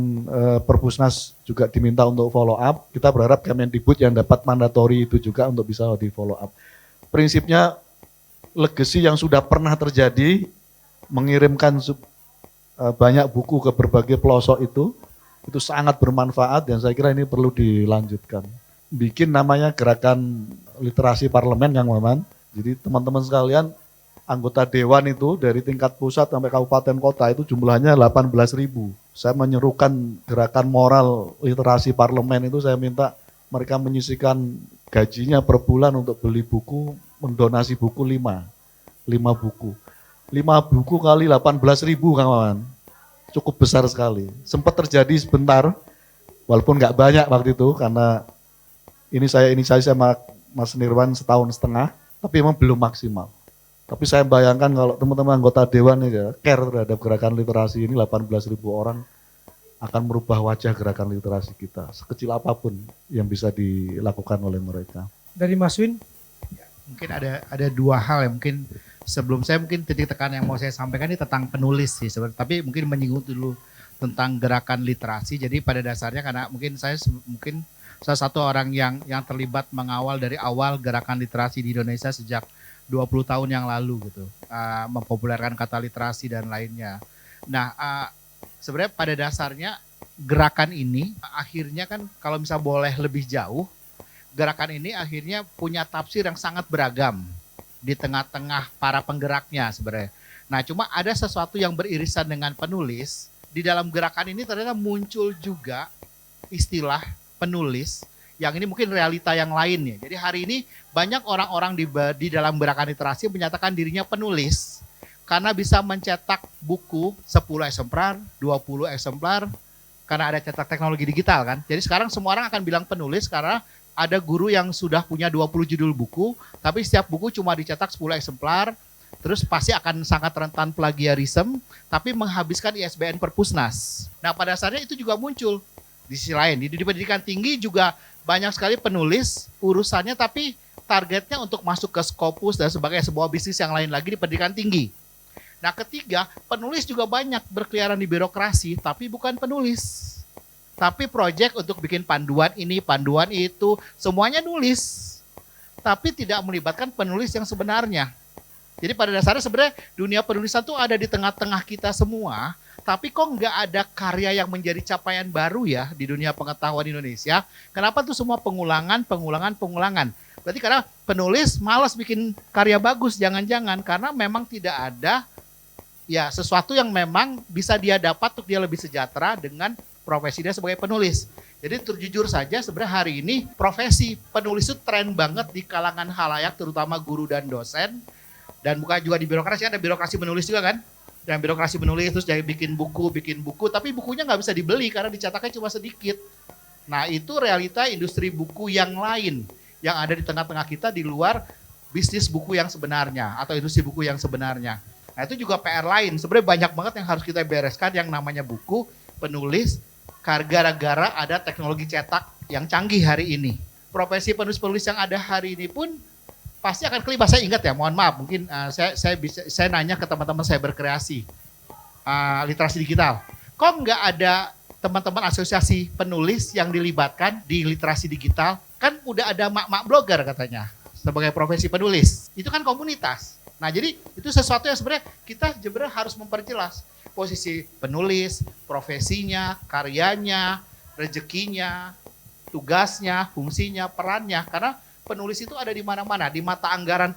Perpusnas juga diminta untuk follow up. Kita berharap Kemendikbud yang dapat mandatori itu juga untuk bisa di follow up. Prinsipnya legacy yang sudah pernah terjadi mengirimkan banyak buku ke berbagai pelosok itu sangat bermanfaat dan saya kira ini perlu dilanjutkan. Bikin namanya gerakan literasi parlemen Kang Maman. Jadi teman-teman sekalian anggota dewan itu dari tingkat pusat sampai kabupaten kota itu jumlahnya 18.000. Saya menyerukan gerakan moral literasi parlemen itu saya minta mereka menyisihkan gajinya per bulan untuk beli buku, mendonasi buku 5 buku. 5 buku kali 18.000 Kang Maman. Cukup besar sekali. Sempat terjadi sebentar, walaupun nggak banyak waktu itu karena ini saya sama Mas Nirwan setahun setengah, tapi memang belum maksimal. Tapi saya bayangkan kalau teman-teman anggota dewan ya care terhadap gerakan literasi ini 18.000 orang akan merubah wajah gerakan literasi kita sekecil apapun yang bisa dilakukan oleh mereka. Dari Mas Win, Mungkin ada dua hal yang mungkin sebelum saya mungkin titik tekan yang mau saya sampaikan ini tentang penulis sih sebenarnya, tapi mungkin menyinggung dulu tentang gerakan literasi. Jadi pada dasarnya karena mungkin saya salah satu orang yang terlibat mengawal dari awal gerakan literasi di Indonesia sejak 20 tahun yang lalu gitu, mempopulerkan kata literasi dan lainnya. Nah, sebenarnya pada dasarnya gerakan ini akhirnya kan kalau misal boleh lebih jauh, gerakan ini akhirnya punya tafsir yang sangat beragam di tengah-tengah para penggeraknya sebenarnya. Nah, cuma ada sesuatu yang beririsan dengan penulis, di dalam gerakan ini ternyata muncul juga istilah penulis yang ini mungkin realita yang lainnya. Jadi hari ini banyak orang-orang di dalam gerakan literasi menyatakan dirinya penulis karena bisa mencetak buku 10 eksemplar, 20 eksemplar karena ada cetak teknologi digital kan. Jadi sekarang semua orang akan bilang penulis karena ada guru yang sudah punya 20 judul buku, tapi setiap buku cuma dicetak 10 eksemplar, terus pasti akan sangat rentan plagiarisme, tapi menghabiskan ISBN Perpusnas. Nah pada dasarnya itu juga muncul. Di sisi lain, di pendidikan tinggi juga banyak sekali penulis urusannya tapi targetnya untuk masuk ke Scopus dan sebagai sebuah bisnis yang lain lagi di pendidikan tinggi. Nah ketiga, penulis juga banyak berkeliaran di birokrasi tapi bukan penulis. Tapi proyek untuk bikin panduan ini, panduan itu, semuanya nulis. Tapi tidak melibatkan penulis yang sebenarnya. Jadi pada dasarnya sebenarnya dunia penulisan tuh ada di tengah-tengah kita semua, tapi kok nggak ada karya yang menjadi capaian baru ya di dunia pengetahuan Indonesia. Kenapa tuh semua pengulangan. Berarti karena penulis malas bikin karya bagus, jangan-jangan karena memang tidak ada ya sesuatu yang memang bisa dia dapat untuk dia lebih sejahtera dengan profesi dia sebagai penulis. Jadi terjujur saja sebenarnya hari ini profesi penulis itu tren banget di kalangan halayak terutama guru dan dosen. Dan bukan juga di birokrasi, ada birokrasi menulis juga kan. Dan birokrasi menulis terus jadi bikin buku, tapi bukunya nggak bisa dibeli karena dicetaknya cuma sedikit. Nah itu realita industri buku yang lain yang ada di tengah-tengah kita di luar bisnis buku yang sebenarnya atau industri buku yang sebenarnya. Nah itu juga PR lain, sebenarnya banyak banget yang harus kita bereskan yang namanya buku, penulis, gara-gara ada teknologi cetak yang canggih hari ini. Profesi penulis-penulis yang ada hari ini pun pasti akan kelima. Saya ingat ya, mohon maaf, mungkin saya nanya ke teman-teman saya berkreasi, literasi digital. Kok nggak ada teman-teman asosiasi penulis yang dilibatkan di literasi digital, kan udah ada mak-mak blogger katanya sebagai profesi penulis. Itu kan komunitas. Nah, jadi itu sesuatu yang sebenarnya kita harus memperjelas posisi penulis, profesinya, karyanya, rezekinya, tugasnya, fungsinya, perannya. Karena penulis itu ada di mana-mana, di mata anggaran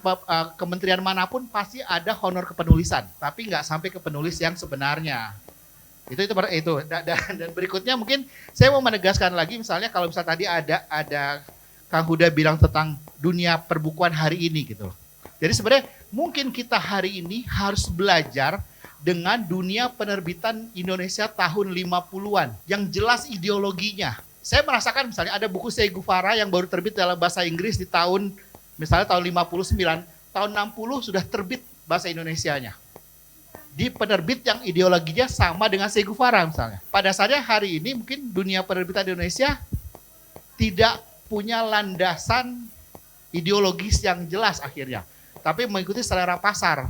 kementerian manapun pasti ada honor kepenulisan, tapi nggak sampai ke penulis yang sebenarnya. Itu. Dan berikutnya mungkin saya mau menegaskan lagi, misalnya kalau misalnya tadi ada Kang Huda bilang tentang dunia perbukuan hari ini gitu loh. Jadi sebenarnya mungkin kita hari ini harus belajar dengan dunia penerbitan Indonesia tahun 50-an yang jelas ideologinya. Saya merasakan misalnya ada buku Che Guevara yang baru terbit dalam bahasa Inggris di tahun 59, tahun 60 sudah terbit bahasa Indonesianya. Di penerbit yang ideologinya sama dengan Che Guevara misalnya. Pada saatnya hari ini mungkin dunia penerbitan Indonesia tidak punya landasan ideologis yang jelas akhirnya, tapi mengikuti selera pasar.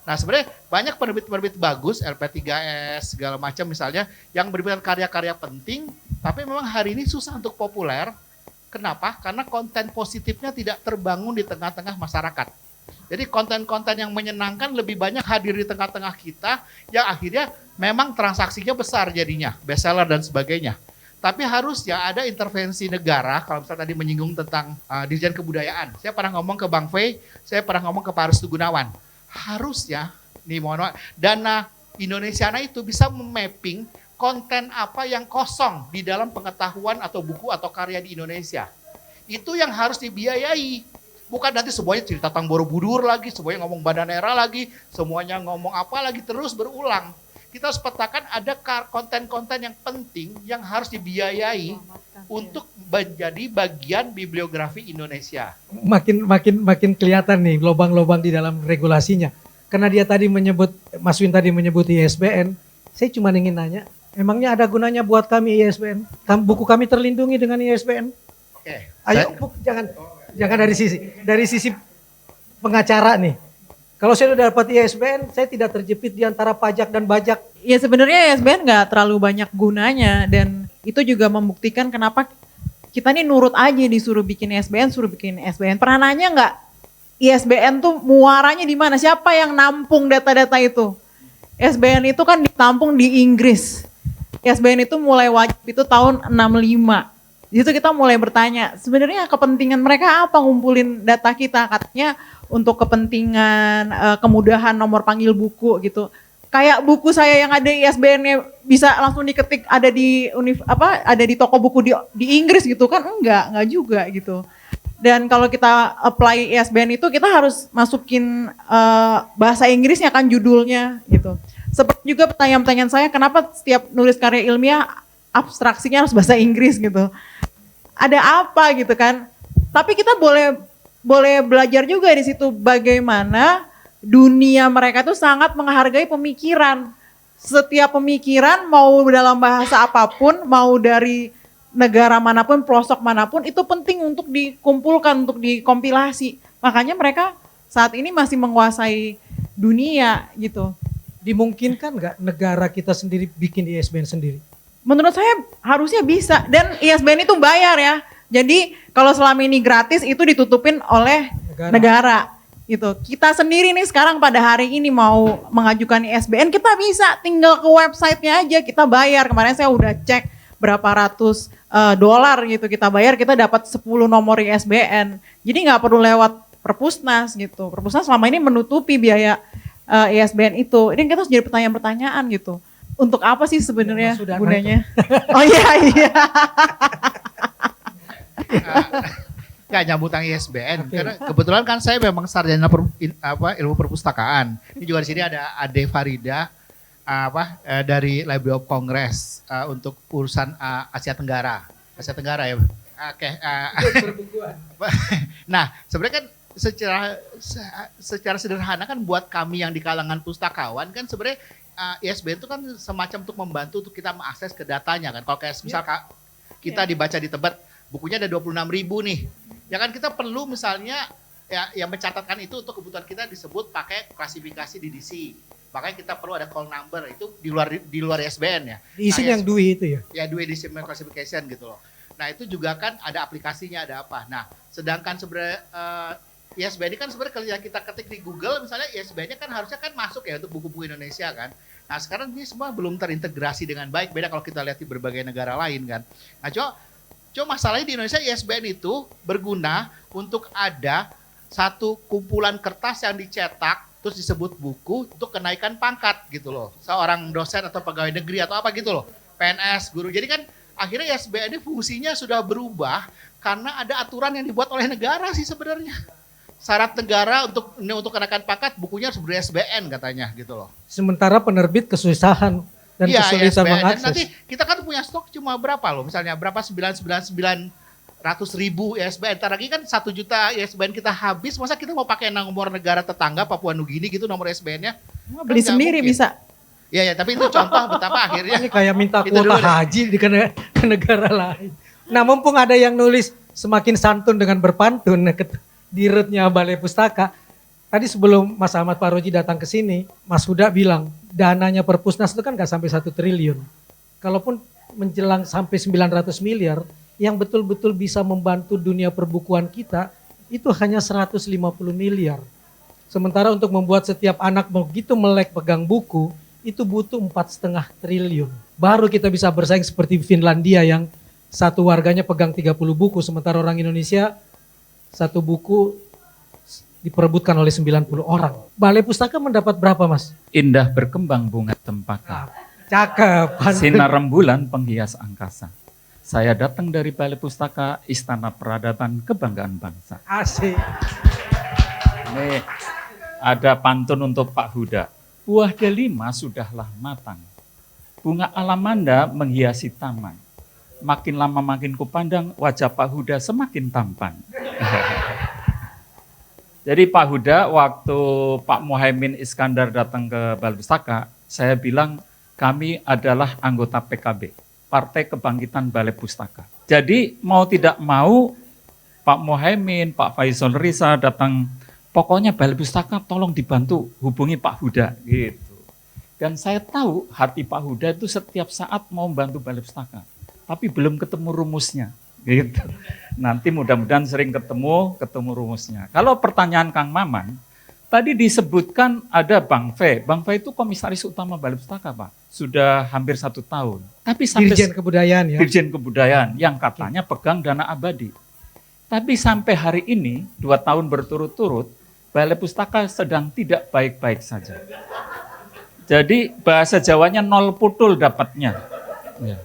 Nah sebenarnya banyak penerbit-penerbit bagus, LP3S segala macam misalnya, yang menerbitkan karya-karya penting, tapi memang hari ini susah untuk populer. Kenapa? Karena konten positifnya tidak terbangun di tengah-tengah masyarakat. Jadi konten-konten yang menyenangkan lebih banyak hadir di tengah-tengah kita, yang akhirnya memang transaksinya besar jadinya, bestseller dan sebagainya. Tapi harus ya ada intervensi negara, kalau misalnya tadi menyinggung tentang Dirjen Kebudayaan. Saya pernah ngomong ke Bang Fei, saya pernah ngomong ke Pak Restu Gunawan. Harusnya, nih mohon maaf, dana Indonesiana itu bisa memapping konten apa yang kosong di dalam pengetahuan atau buku atau karya di Indonesia. Itu yang harus dibiayai. Bukan nanti semuanya cerita tentang Borobudur lagi, semuanya ngomong Bandanera lagi, semuanya ngomong apa lagi, terus berulang. Kita harus petakan ada konten-konten yang penting yang harus dibiayai untuk menjadi bagian bibliografi Indonesia. Makin kelihatan nih lubang-lubang di dalam regulasinya. Karena dia tadi menyebut, Mas Win tadi menyebut ISBN, saya cuma ingin nanya, emangnya ada gunanya buat kami ISBN? Buku kami terlindungi dengan ISBN? Oke. Ayo, jangan dari sisi pengacara nih. Kalau saya udah dapat ISBN, saya tidak terjepit di antara pajak dan bajak. Ya sebenarnya ISBN nggak terlalu banyak gunanya, dan itu juga membuktikan kenapa kita nih nurut aja disuruh bikin ISBN, suruh bikin ISBN. Pernah nanya nggak ISBN tuh muaranya di mana? Siapa yang nampung data-data itu? ISBN itu kan ditampung di Inggris. ISBN itu mulai wajib itu tahun 65. Di situ kita mulai bertanya, sebenarnya kepentingan mereka apa ngumpulin data kita? Katanya untuk kepentingan kemudahan nomor panggil buku gitu. Kayak buku saya yang ada ISBN-nya bisa langsung diketik ada di ada di toko buku di Inggris gitu kan? Enggak juga gitu. Dan kalau kita apply ISBN itu kita harus masukin bahasa Inggrisnya kan judulnya gitu. Seperti juga pertanyaan-pertanyaan saya, kenapa setiap nulis karya ilmiah abstraksinya harus bahasa Inggris gitu. Ada apa gitu kan? Tapi kita boleh belajar juga di situ bagaimana dunia mereka tuh sangat menghargai pemikiran. Setiap pemikiran mau dalam bahasa apapun, mau dari negara manapun, pelosok manapun, itu penting untuk dikumpulkan, untuk dikompilasi. Makanya mereka saat ini masih menguasai dunia gitu. Dimungkinkan nggak negara kita sendiri bikin ISBN sendiri? Menurut saya harusnya bisa, dan ISBN itu bayar ya. Jadi kalau selama ini gratis itu ditutupin oleh negara. Gitu. Kita sendiri nih sekarang pada hari ini mau mengajukan ISBN, kita bisa tinggal ke websitenya aja, kita bayar. Kemarin saya udah cek berapa ratus dolar gitu kita bayar, kita dapat 10 nomor ISBN. Jadi nggak perlu lewat Perpusnas gitu. Perpusnas selama ini menutupi biaya ISBN itu. Ini kita harus jadi pertanyaan-pertanyaan gitu. Untuk apa sih sebenarnya gunanya? Oh iya. Nggak nyambung tentang ISBN, karena kebetulan kan saya memang sarjana ilmu perpustakaan. Ini juga di sini ada Ade Farida dari Library of Congress untuk urusan Asia Tenggara ya. Oke. Nah sebenarnya kan secara sederhana kan buat kami yang di kalangan pustakawan kan sebenarnya ISBN itu kan semacam untuk membantu untuk kita mengakses ke datanya kan. Kalau kayak misal kita dibaca di Tebet, bukunya ada 26.000 nih. Ya kan kita perlu misalnya ya yang mencatatkan itu untuk kebutuhan kita disebut pakai klasifikasi DDC. Makanya kita perlu ada call number, itu di luar ISBN ya. Diisi Nah, yang DUI itu ya. Ya, Dual Decimal Classification gitu loh. Nah itu juga kan ada aplikasinya, ada apa. Nah sedangkan sebenarnya ISBN ini kan sebenarnya kalau kita ketik di Google misalnya ISBN-nya kan harusnya kan masuk ya untuk buku-buku Indonesia kan. Nah sekarang ini semua belum terintegrasi dengan baik, beda kalau kita lihat di berbagai negara lain kan. Nah cuma masalahnya di Indonesia ISBN itu berguna untuk ada satu kumpulan kertas yang dicetak terus disebut buku untuk kenaikan pangkat gitu loh. Seorang dosen atau pegawai negeri atau apa gitu loh. PNS, guru. Jadi kan akhirnya ISBN ini fungsinya sudah berubah karena ada aturan yang dibuat oleh negara sih sebenarnya. Syarat negara untuk kenaikan pangkat bukunya harus ber-ISBN katanya gitu loh. Sementara penerbit kesusahan dan Iya, kesulitan ISBN. Dan mengakses. nanti kita kan punya stok cuma berapa loh, misalnya berapa 999.000 ISBN. Ntar lagi kan 1 juta ISBN kita habis, masa kita mau pakai nomor negara tetangga Papua Nugini gitu nomor ISBN-nya? Beli Kan nggak sendiri mungkin. bisa. Iya, tapi itu contoh betapa akhirnya. Ini kayak minta Itu kuota dulu deh. haji ke negara lain. Nah mumpung ada yang nulis semakin santun dengan berpantun di rootnya Balai Pustaka. Tadi sebelum Mas Ahmad Faroji datang ke sini, Mas Huda bilang dananya Perpusnas itu kan gak sampai 1 triliun. Kalaupun menjelang sampai 900 miliar, yang betul-betul bisa membantu dunia perbukuan kita, itu hanya 150 miliar. Sementara untuk membuat setiap anak begitu melek pegang buku, itu butuh 4,5 triliun. Baru kita bisa bersaing seperti Finlandia yang satu warganya pegang 30 buku, sementara orang Indonesia satu buku diperebutkan oleh 90 orang. Balai Pustaka mendapat berapa, Mas? Indah berkembang bunga cempaka, Cakep. sinar rembulan penghias angkasa. Saya datang dari Balai Pustaka, Istana Peradaban Kebanggaan Bangsa. Asik. Ini ada pantun untuk Pak Huda. Buah delima sudahlah matang. Bunga alamanda menghiasi taman. Makin lama makin kupandang, wajah Pak Huda semakin tampan. Jadi Pak Huda, waktu Pak Muhaimin Iskandar datang ke Balai Pustaka, saya bilang kami adalah anggota PKB, Partai Kebangkitan Balai Pustaka. Jadi mau tidak mau Pak Muhaimin, Pak Faisal Risa datang, pokoknya Balai Pustaka tolong dibantu, hubungi Pak Huda gitu. Dan saya tahu hati Pak Huda itu setiap saat mau membantu Balai Pustaka, tapi belum ketemu rumusnya gitu. Nanti mudah-mudahan sering ketemu rumusnya. Kalau pertanyaan Kang Maman, tadi disebutkan ada Bang Fe. Bang Fe itu komisaris utama Balai Pustaka, Pak. Sudah hampir 1 tahun. Tapi sampai Dirjen Kebudayaan ya. Dirjen Kebudayaan yang katanya pegang dana abadi. Tapi sampai hari ini 2 tahun berturut-turut Balai Pustaka sedang tidak baik-baik saja. Jadi bahasa Jawanya nol putul dapatnya. Ya.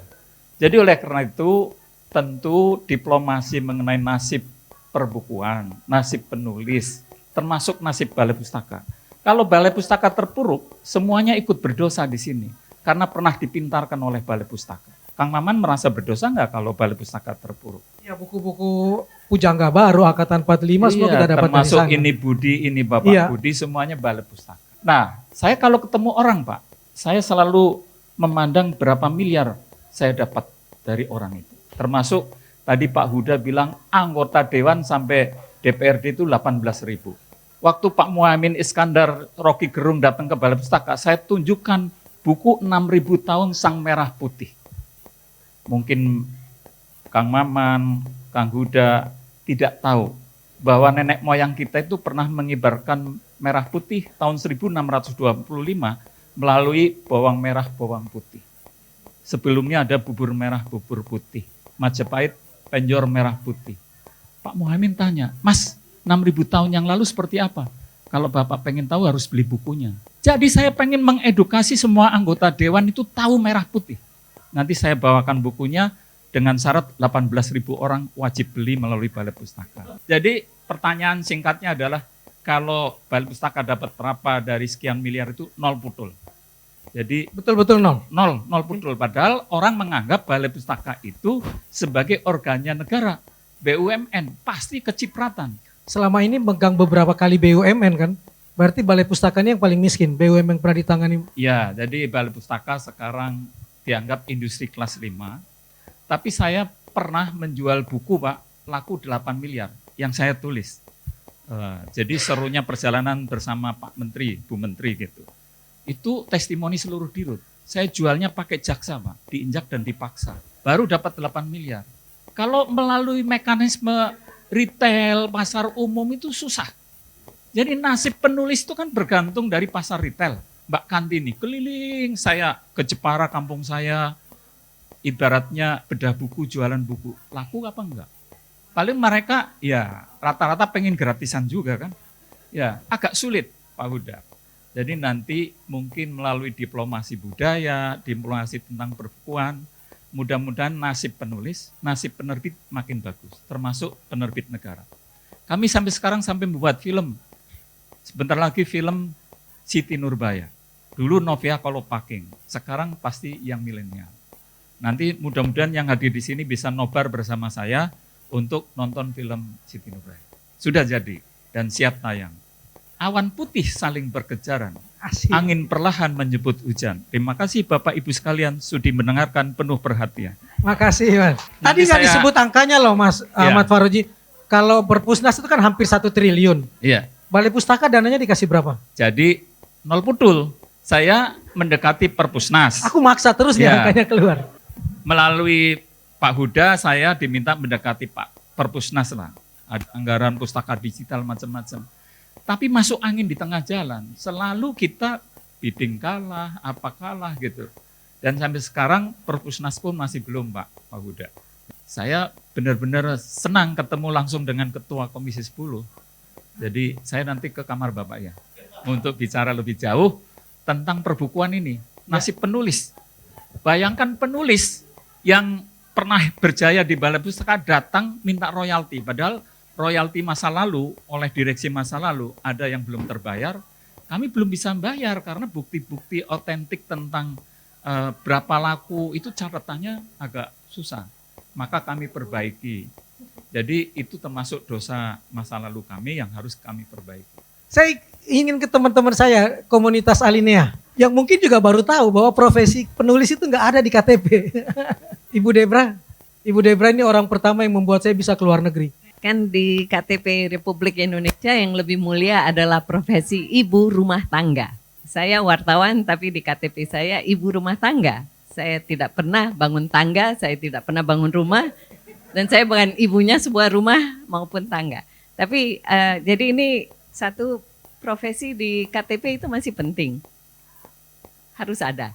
Jadi oleh karena itu tentu diplomasi mengenai nasib perbukuan, nasib penulis, termasuk nasib Balai Pustaka. Kalau Balai Pustaka terpuruk, semuanya ikut berdosa di sini karena pernah dipintarkan oleh Balai Pustaka. Kang Maman merasa berdosa nggak kalau Balai Pustaka terpuruk? Ya buku-buku Pujangga Baru, Angkatan 45 semua kita dapat dari termasuk sana. ini Budi, ini Bapak Iya. Budi, semuanya Balai Pustaka. Nah, saya kalau ketemu orang Pak, saya selalu memandang berapa miliar saya dapat dari orang itu. Termasuk tadi Pak Huda bilang anggota Dewan sampai DPRD itu 18.000. Waktu Pak Muhaimin Iskandar, Rocky Gerung datang ke Balai Pustaka, saya tunjukkan buku 6.000 tahun Sang Merah Putih. Mungkin Kang Maman, Kang Huda tidak tahu bahwa nenek moyang kita itu pernah mengibarkan merah putih tahun 1625 melalui bawang merah, bawang putih. Sebelumnya ada bubur merah, bubur putih. Majapahit, penjor merah putih. Pak Muhaimin tanya, Mas, 6.000 tahun yang lalu seperti apa? Kalau Bapak pengen tahu harus beli bukunya. Jadi saya pengen mengedukasi semua anggota Dewan itu tahu merah putih. Nanti saya bawakan bukunya dengan syarat 18.000 orang wajib beli melalui Balai Pustaka. Jadi pertanyaan singkatnya adalah, kalau Balai Pustaka dapat berapa dari sekian miliar itu 0 putul. Jadi Betul-betul nol. nol putul. Padahal orang menganggap Balai Pustaka itu sebagai organnya negara. BUMN pasti kecipratan. Selama ini megang beberapa kali BUMN kan, berarti Balai Pustaka ini yang paling miskin. BUMN yang pernah ditangani. Ya, jadi Balai Pustaka sekarang dianggap industri kelas 5. Tapi saya pernah menjual buku Pak, laku 8 miliar yang saya tulis. Jadi serunya perjalanan bersama Pak Menteri, Bu Menteri gitu. itu testimoni seluruh dirut. Saya jualnya pakai jaksa Pak, diinjak dan dipaksa. Baru dapat 8 miliar. Kalau melalui mekanisme retail, pasar umum itu susah. Jadi nasib penulis itu kan bergantung dari pasar retail. Mbak Kantini keliling, saya ke Jepara kampung saya, ibaratnya bedah buku, jualan buku. Laku apa enggak? Paling mereka ya rata-rata pengen gratisan juga kan. Ya agak sulit Pak Huda. Jadi nanti mungkin melalui diplomasi budaya, diplomasi tentang perbukuan, mudah-mudahan nasib penulis, nasib penerbit makin bagus, termasuk penerbit negara. Kami sampai sekarang sampai membuat film. Sebentar lagi film Siti Nurbaya. Dulu Novia Kolopaking, sekarang pasti yang milenial. Nanti mudah-mudahan yang hadir di sini bisa nobar bersama saya untuk nonton film Siti Nurbaya. Sudah jadi dan siap tayang. Awan putih saling berkejaran, Asik. angin perlahan menyebut hujan. Terima kasih Bapak Ibu sekalian sudi mendengarkan penuh perhatian. Makasih Mas. Tadi Nanti nggak saya- disebut angkanya loh Mas Iya. Ahmad Faroji. Kalau Perpusnas itu kan hampir 1 triliun. Iya. Balai Pustaka dananya dikasih berapa? Jadi nol putul. Saya mendekati Perpusnas. Aku maksa terus nih Iya. angkanya keluar. Melalui Pak Huda saya diminta mendekati Pak Perpusnas lah. Ada anggaran pustaka digital macam-macam. Tapi masuk angin di tengah jalan. Selalu kita bidding kalah, apa kalah gitu. Dan sampai sekarang Perpusnas pun masih belum Pak Huda. Saya benar-benar senang ketemu langsung dengan Ketua Komisi 10. Jadi saya nanti ke kamar Bapak ya. Untuk bicara lebih jauh tentang perbukuan ini. Nasib penulis. Bayangkan penulis yang pernah berjaya di Balai Pustaka datang minta royalti. Padahal royalti masa lalu oleh direksi masa lalu ada yang belum terbayar. Kami belum bisa bayar karena bukti-bukti otentik tentang berapa laku itu catatannya agak susah. Maka kami perbaiki. Jadi itu termasuk dosa masa lalu kami yang harus kami perbaiki. Saya ingin ke teman-teman saya, komunitas Alinea, yang mungkin juga baru tahu bahwa profesi penulis itu nggak ada di KTP. Ibu Debra ini orang pertama yang membuat saya bisa keluar negeri. Kan di KTP Republik Indonesia yang lebih mulia adalah profesi ibu rumah tangga. Saya wartawan tapi di KTP saya ibu rumah tangga. Saya tidak pernah bangun tangga, saya tidak pernah bangun rumah. Dan saya bukan ibunya sebuah rumah maupun tangga. Tapi jadi ini satu profesi di KTP itu masih penting. Harus ada.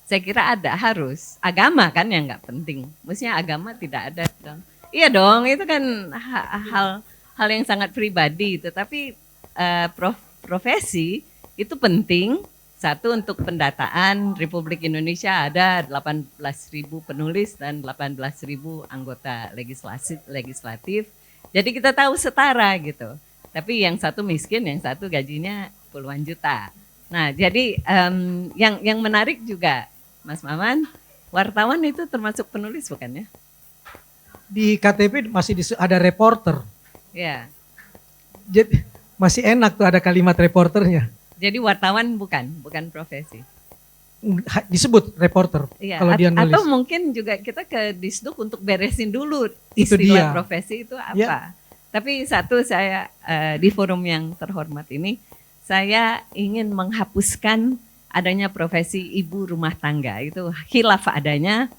Saya kira ada, harus. Agama kan yang nggak penting. Maksudnya agama tidak ada dong. Iya dong, itu kan hal yang sangat pribadi. Tetapi profesi itu penting. Satu, untuk pendataan Republik Indonesia ada 18.000 penulis dan 18.000 anggota legislatif. Jadi kita tahu setara gitu. Tapi yang satu miskin, yang satu gajinya puluhan juta. Nah, jadi yang menarik juga, Mas Maman, wartawan itu termasuk penulis bukan ya? Di KTP masih ada reporter. Ya. Jadi masih enak tuh ada kalimat reporternya. Jadi wartawan bukan profesi. Disebut reporter Iya, kalau dia nulis. atau mungkin juga kita ke Disduk untuk beresin dulu Itu dia. istilah profesi itu apa. Ya. Tapi satu, saya di forum yang terhormat ini, saya ingin menghapuskan adanya profesi ibu rumah tangga. Itu khilaf adanya,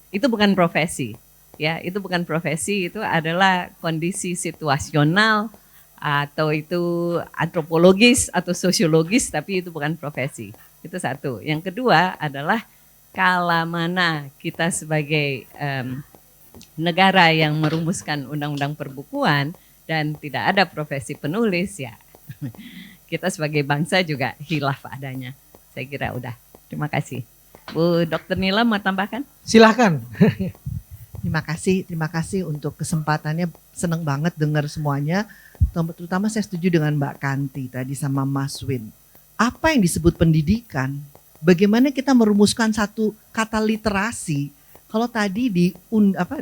itu bukan profesi. Ya, itu bukan profesi, itu adalah kondisi situasional atau itu antropologis atau sosiologis, tapi itu bukan profesi. Itu satu. Yang kedua adalah kala mana kita sebagai negara yang merumuskan undang-undang perbukuan dan tidak ada profesi penulis, ya kita sebagai bangsa juga khilaf adanya. Saya kira udah. Terima kasih. Bu Dr. Nila mau tambahkan? Silahkan. Terima kasih untuk kesempatannya. Senang banget dengar semuanya. Terutama saya setuju dengan Mbak Kanti tadi sama Mas Win. Apa yang disebut pendidikan? Bagaimana kita merumuskan satu kata literasi? Kalau tadi di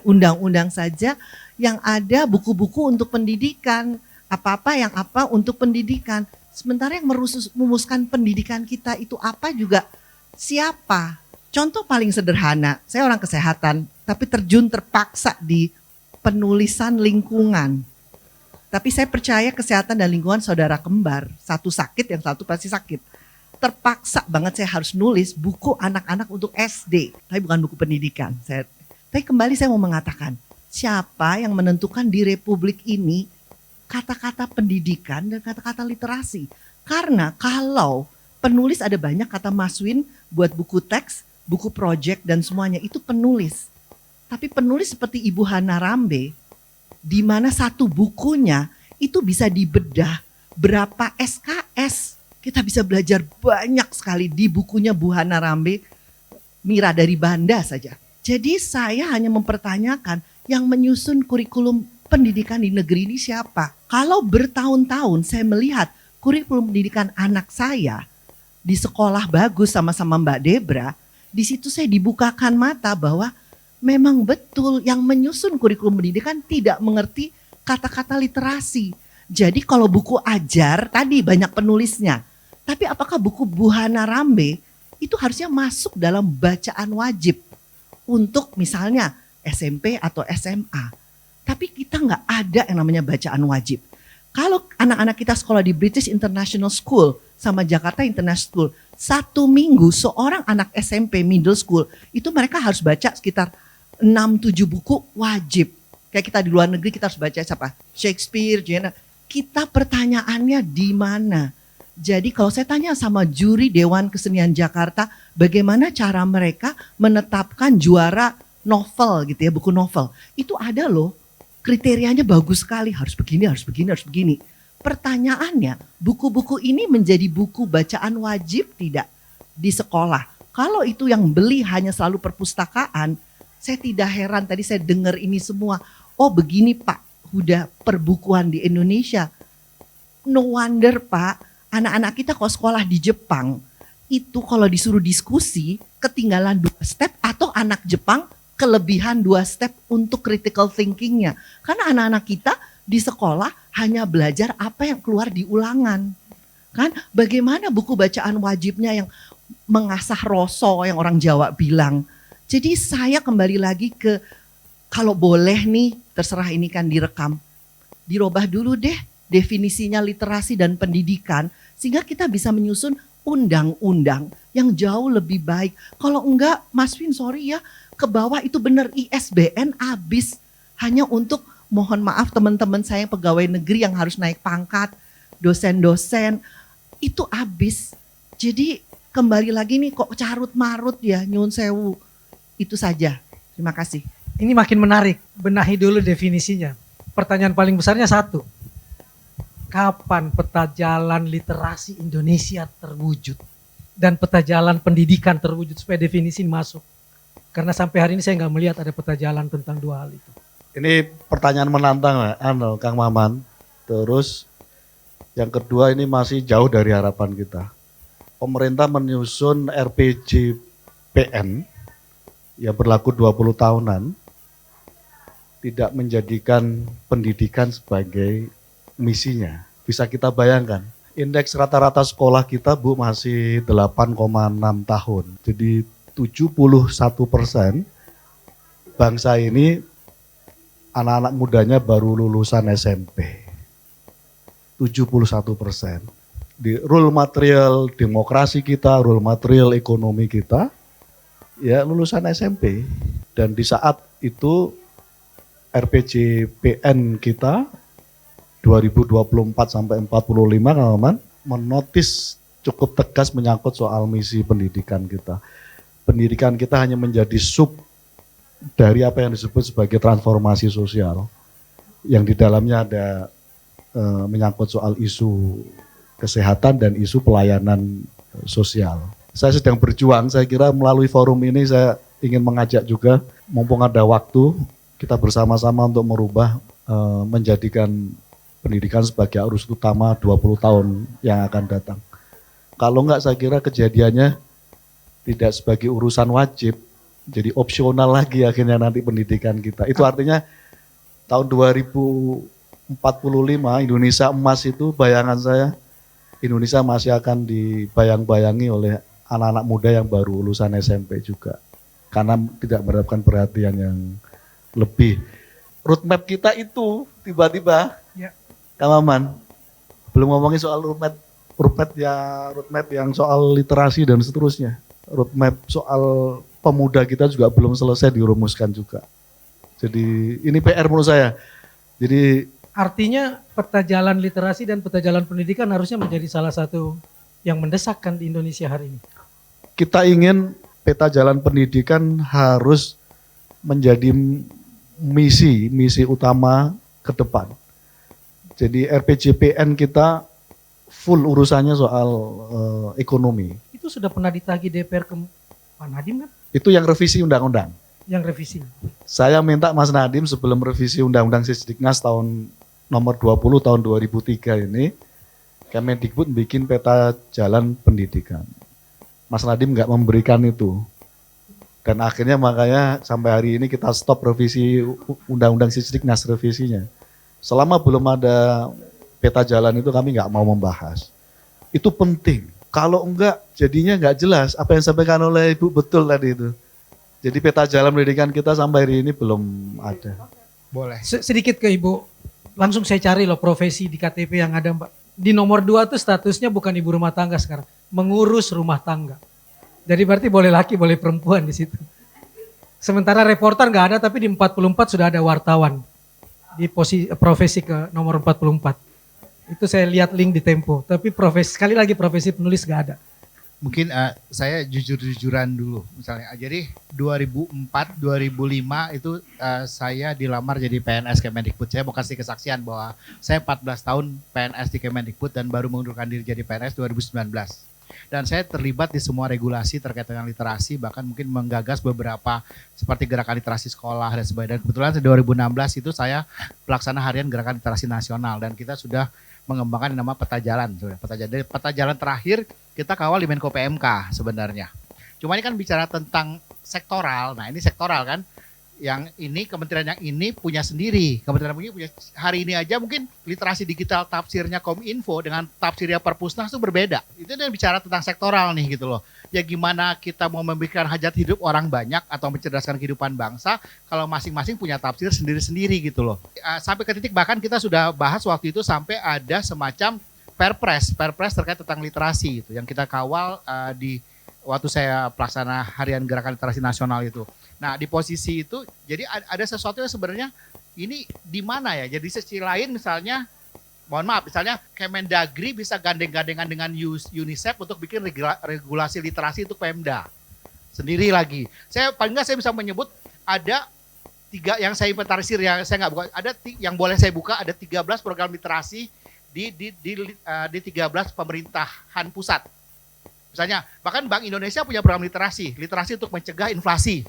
undang-undang saja yang ada buku-buku untuk pendidikan, apa-apa yang apa untuk pendidikan. Sementara yang merumuskan pendidikan kita itu apa juga siapa? Contoh paling sederhana, saya orang kesehatan, tapi terjun terpaksa di penulisan lingkungan. Tapi saya percaya kesehatan dan lingkungan saudara kembar, satu sakit yang satu pasti sakit. terpaksa banget saya harus nulis buku anak-anak untuk SD, tapi bukan buku pendidikan. Tapi kembali saya mau mengatakan, siapa yang menentukan di Republik ini kata-kata pendidikan dan kata-kata literasi? Karena kalau penulis ada banyak, kata Mas Win, buat buku teks, buku project dan semuanya itu penulis. Tapi penulis seperti Ibu Hana Rambe, di mana satu bukunya itu bisa dibedah berapa SKS. Kita bisa belajar banyak sekali di bukunya Bu Hana Rambe, Mira dari Banda saja. Jadi saya hanya mempertanyakan yang menyusun kurikulum pendidikan di negeri ini siapa? Kalau bertahun-tahun saya melihat kurikulum pendidikan anak saya di sekolah bagus sama-sama Mbak Debra, di situ saya dibukakan mata bahwa memang betul yang menyusun kurikulum pendidikan tidak mengerti kata-kata literasi. Jadi kalau buku ajar tadi banyak penulisnya, tapi apakah buku Bu Hana Rambe itu harusnya masuk dalam bacaan wajib untuk misalnya SMP atau SMA. Tapi kita nggak ada yang namanya bacaan wajib. Kalau anak-anak kita sekolah di British International School sama Jakarta International School, 1 minggu seorang anak SMP middle school itu mereka harus baca sekitar 6-7 buku wajib. Kayak kita di luar negeri kita harus baca siapa? Shakespeare, Jane. Kita pertanyaannya di mana? Jadi kalau saya tanya sama juri Dewan Kesenian Jakarta, bagaimana cara mereka menetapkan juara novel gitu ya, buku novel. Itu ada loh, kriterianya bagus sekali, harus begini, harus begini, harus begini. Pertanyaannya, buku-buku ini menjadi buku bacaan wajib tidak di sekolah? Kalau itu yang beli hanya selalu perpustakaan, saya tidak heran tadi saya dengar ini semua. Oh begini Pak Huda, perbukuan di Indonesia. No wonder Pak, anak-anak kita kalau sekolah di Jepang, itu kalau disuruh diskusi, ketinggalan 2 step atau anak Jepang kelebihan 2 step untuk critical thinkingnya. Karena anak-anak kita di sekolah hanya belajar apa yang keluar di ulangan. Kan bagaimana buku bacaan wajibnya yang mengasah rasa yang orang Jawa bilang. Jadi saya kembali lagi ke, kalau boleh nih, terserah ini kan direkam, dirubah dulu deh definisinya literasi dan pendidikan, sehingga kita bisa menyusun undang-undang yang jauh lebih baik. Kalau enggak, Mas Win sorry ya, ke bawah itu benar ISBN habis hanya untuk, mohon maaf teman-teman saya pegawai negeri yang harus naik pangkat, dosen-dosen, itu habis. Jadi kembali lagi nih kok carut marut ya, nyun sewu. Itu saja. Terima kasih. Ini makin menarik, benahi dulu definisinya. Pertanyaan paling besarnya satu, kapan peta jalan literasi Indonesia terwujud? Dan peta jalan pendidikan terwujud supaya definisi ini masuk. Karena sampai hari ini saya nggak melihat ada peta jalan tentang 2 hal itu. Ini pertanyaan menantang Kang Maman. Terus yang kedua ini masih jauh dari harapan kita. Pemerintah menyusun RPJPN yang berlaku 20 tahunan, tidak menjadikan pendidikan sebagai misinya. Bisa kita bayangkan, indeks rata-rata sekolah kita Bu masih 8,6 tahun. Jadi 71% bangsa ini anak-anak mudanya baru lulusan SMP. 71%. Di rule material demokrasi kita, rule material ekonomi kita, ya lulusan SMP. Dan di saat itu RPJPN kita 2024 sampai 45 teman-teman menotis cukup tegas menyangkut soal misi pendidikan kita. Pendidikan kita hanya menjadi sub dari apa yang disebut sebagai transformasi sosial, yang di dalamnya ada menyangkut soal isu kesehatan dan isu pelayanan sosial. Saya sedang berjuang, saya kira melalui forum ini saya ingin mengajak juga, mumpung ada waktu, kita bersama-sama untuk merubah, menjadikan pendidikan sebagai arus utama 20 tahun yang akan datang. Kalau enggak saya kira kejadiannya tidak sebagai urusan wajib, jadi opsional lagi akhirnya nanti pendidikan kita. Itu artinya tahun 2045 Indonesia emas itu bayangan saya, Indonesia masih akan dibayang-bayangi oleh anak-anak muda yang baru lulusan SMP juga. Karena tidak mendapatkan perhatian yang lebih. Roadmap kita itu tiba-tiba, Ya. Kang Maman, belum ngomongin soal roadmap roadmap yang soal literasi dan seterusnya. Roadmap soal pemuda kita juga belum selesai dirumuskan juga. Jadi ini PR menurut saya. Jadi Artinya peta jalan literasi dan peta jalan pendidikan harusnya menjadi salah satu yang mendesakkan di Indonesia hari ini. kita ingin peta jalan pendidikan harus menjadi misi utama ke depan. Jadi RPJPN kita full urusannya soal ekonomi. Itu sudah pernah ditagih DPR ke Pak Nadiem kan? Itu yang revisi undang-undang. Yang revisi. Saya minta Mas Nadiem sebelum revisi Undang-Undang Sisdiknas tahun nomor 20 tahun 2003 ini, Kemendikbud bikin peta jalan pendidikan. Mas Nadiem nggak memberikan itu. Dan akhirnya makanya sampai hari ini kita stop revisi Undang-Undang Sisdiknas revisinya. Selama belum ada peta jalan itu kami nggak mau membahas. Itu penting. Kalau enggak jadinya nggak jelas apa yang disampaikan oleh Ibu betul tadi itu. Jadi peta jalan pendidikan kita sampai hari ini belum ada. Boleh. Sedikit ke Ibu, langsung saya cari loh profesi di KTP yang ada Mbak. Di nomor 2 tuh statusnya bukan ibu rumah tangga sekarang, mengurus rumah tangga. Jadi berarti boleh laki, boleh perempuan di situ. Sementara reporter nggak ada, tapi di 44 sudah ada wartawan. Di profesi ke nomor 44. Itu saya lihat link di Tempo, tapi sekali lagi profesi penulis nggak ada. Mungkin saya jujur-jujuran dulu misalnya. Jadi 2004, 2005 itu saya dilamar jadi PNS Kemendikbud. Saya mau kasih kesaksian bahwa saya 14 tahun PNS di Kemendikbud dan baru mengundurkan diri jadi PNS 2019. Dan saya terlibat di semua regulasi terkait dengan literasi, bahkan mungkin menggagas beberapa seperti gerakan literasi sekolah dan sebagainya. Dan kebetulan 2016 itu saya pelaksana harian gerakan literasi nasional dan kita sudah mengembangkan yang nama peta jalan. Peta jalan terakhir kita kawal di Menko PMK sebenarnya. Cuma ini kan bicara tentang sektoral. Nah ini sektoral kan. Yang ini kementerian yang ini punya sendiri. Kementerian ini punya hari ini aja mungkin literasi digital tafsirnya Kominfo dengan tafsirnya Perpusnas itu berbeda. Itu yang bicara tentang sektoral nih gitu loh. Ya gimana kita mau memberikan hajat hidup orang banyak atau mencerdaskan kehidupan bangsa kalau masing-masing punya tafsir sendiri-sendiri gitu loh. Sampai ke titik bahkan kita sudah bahas waktu itu sampai ada semacam perpres terkait tentang literasi itu yang kita kawal di waktu saya pelaksana harian gerakan literasi nasional itu. Nah di posisi itu jadi ada sesuatu yang sebenarnya ini di mana ya? Jadi sisi lain misalnya, mohon maaf, misalnya Kemendagri bisa gandeng-gandengan dengan UNICEF untuk bikin regulasi literasi untuk Pemda. Sendiri lagi. Saya paling nggak saya bisa menyebut ada 3 yang saya inventarisir yang saya nggak buka. Ada yang boleh saya buka ada 13 program literasi di 13 pemerintahan pusat. Misalnya bahkan Bank Indonesia punya program literasi untuk mencegah inflasi.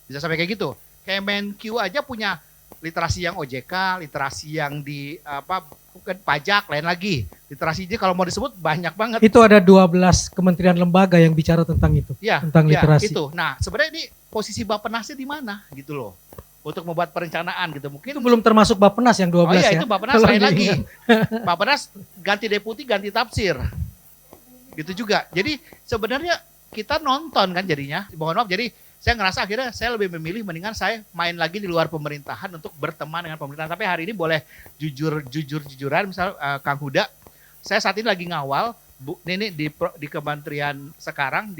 Bisa sampai kayak gitu. Kemenq aja punya literasi yang OJK, literasi yang di pajak, lain lagi. Literasinya kalau mau disebut banyak banget. Itu ada 12 kementerian lembaga yang bicara tentang itu, ya, tentang literasi. Itu. Nah, sebenarnya ini posisi Bappenasnya di mana gitu loh. Untuk membuat perencanaan gitu. Mungkin Itu belum termasuk Bappenas yang 12 oh iya, ya. itu Bappenas lain lagi. Bappenas ganti deputi, ganti tafsir. Gitu juga. Jadi sebenarnya kita nonton kan jadinya. Mohon maaf, jadi saya ngerasa akhirnya saya lebih memilih mendingan saya main lagi di luar pemerintahan untuk berteman dengan pemerintahan. Tapi hari ini boleh jujuran misal Kang Huda, saya saat ini lagi ngawal ini di kementerian sekarang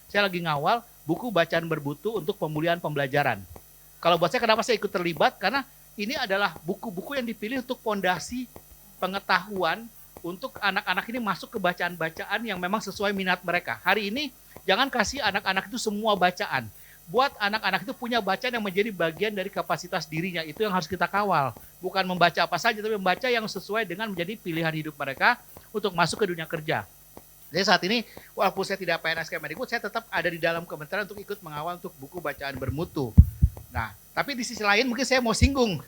saya lagi ngawal buku bacaan bermutu untuk pemulihan pembelajaran. Kalau buat saya kenapa saya ikut terlibat karena ini adalah buku-buku yang dipilih untuk fondasi pengetahuan untuk anak-anak ini masuk ke bacaan-bacaan yang memang sesuai minat mereka. Hari ini jangan kasih anak-anak itu semua bacaan. Buat anak-anak itu punya bacaan yang menjadi bagian dari kapasitas dirinya. Itu yang harus kita kawal. Bukan membaca apa saja, tapi membaca yang sesuai dengan menjadi pilihan hidup mereka untuk masuk ke dunia kerja. Jadi saat ini, walaupun saya tidak PNS Kemendikbud, saya tetap ada di dalam kementerian untuk ikut mengawal untuk buku bacaan bermutu. Nah, tapi di sisi lain mungkin saya mau singgung.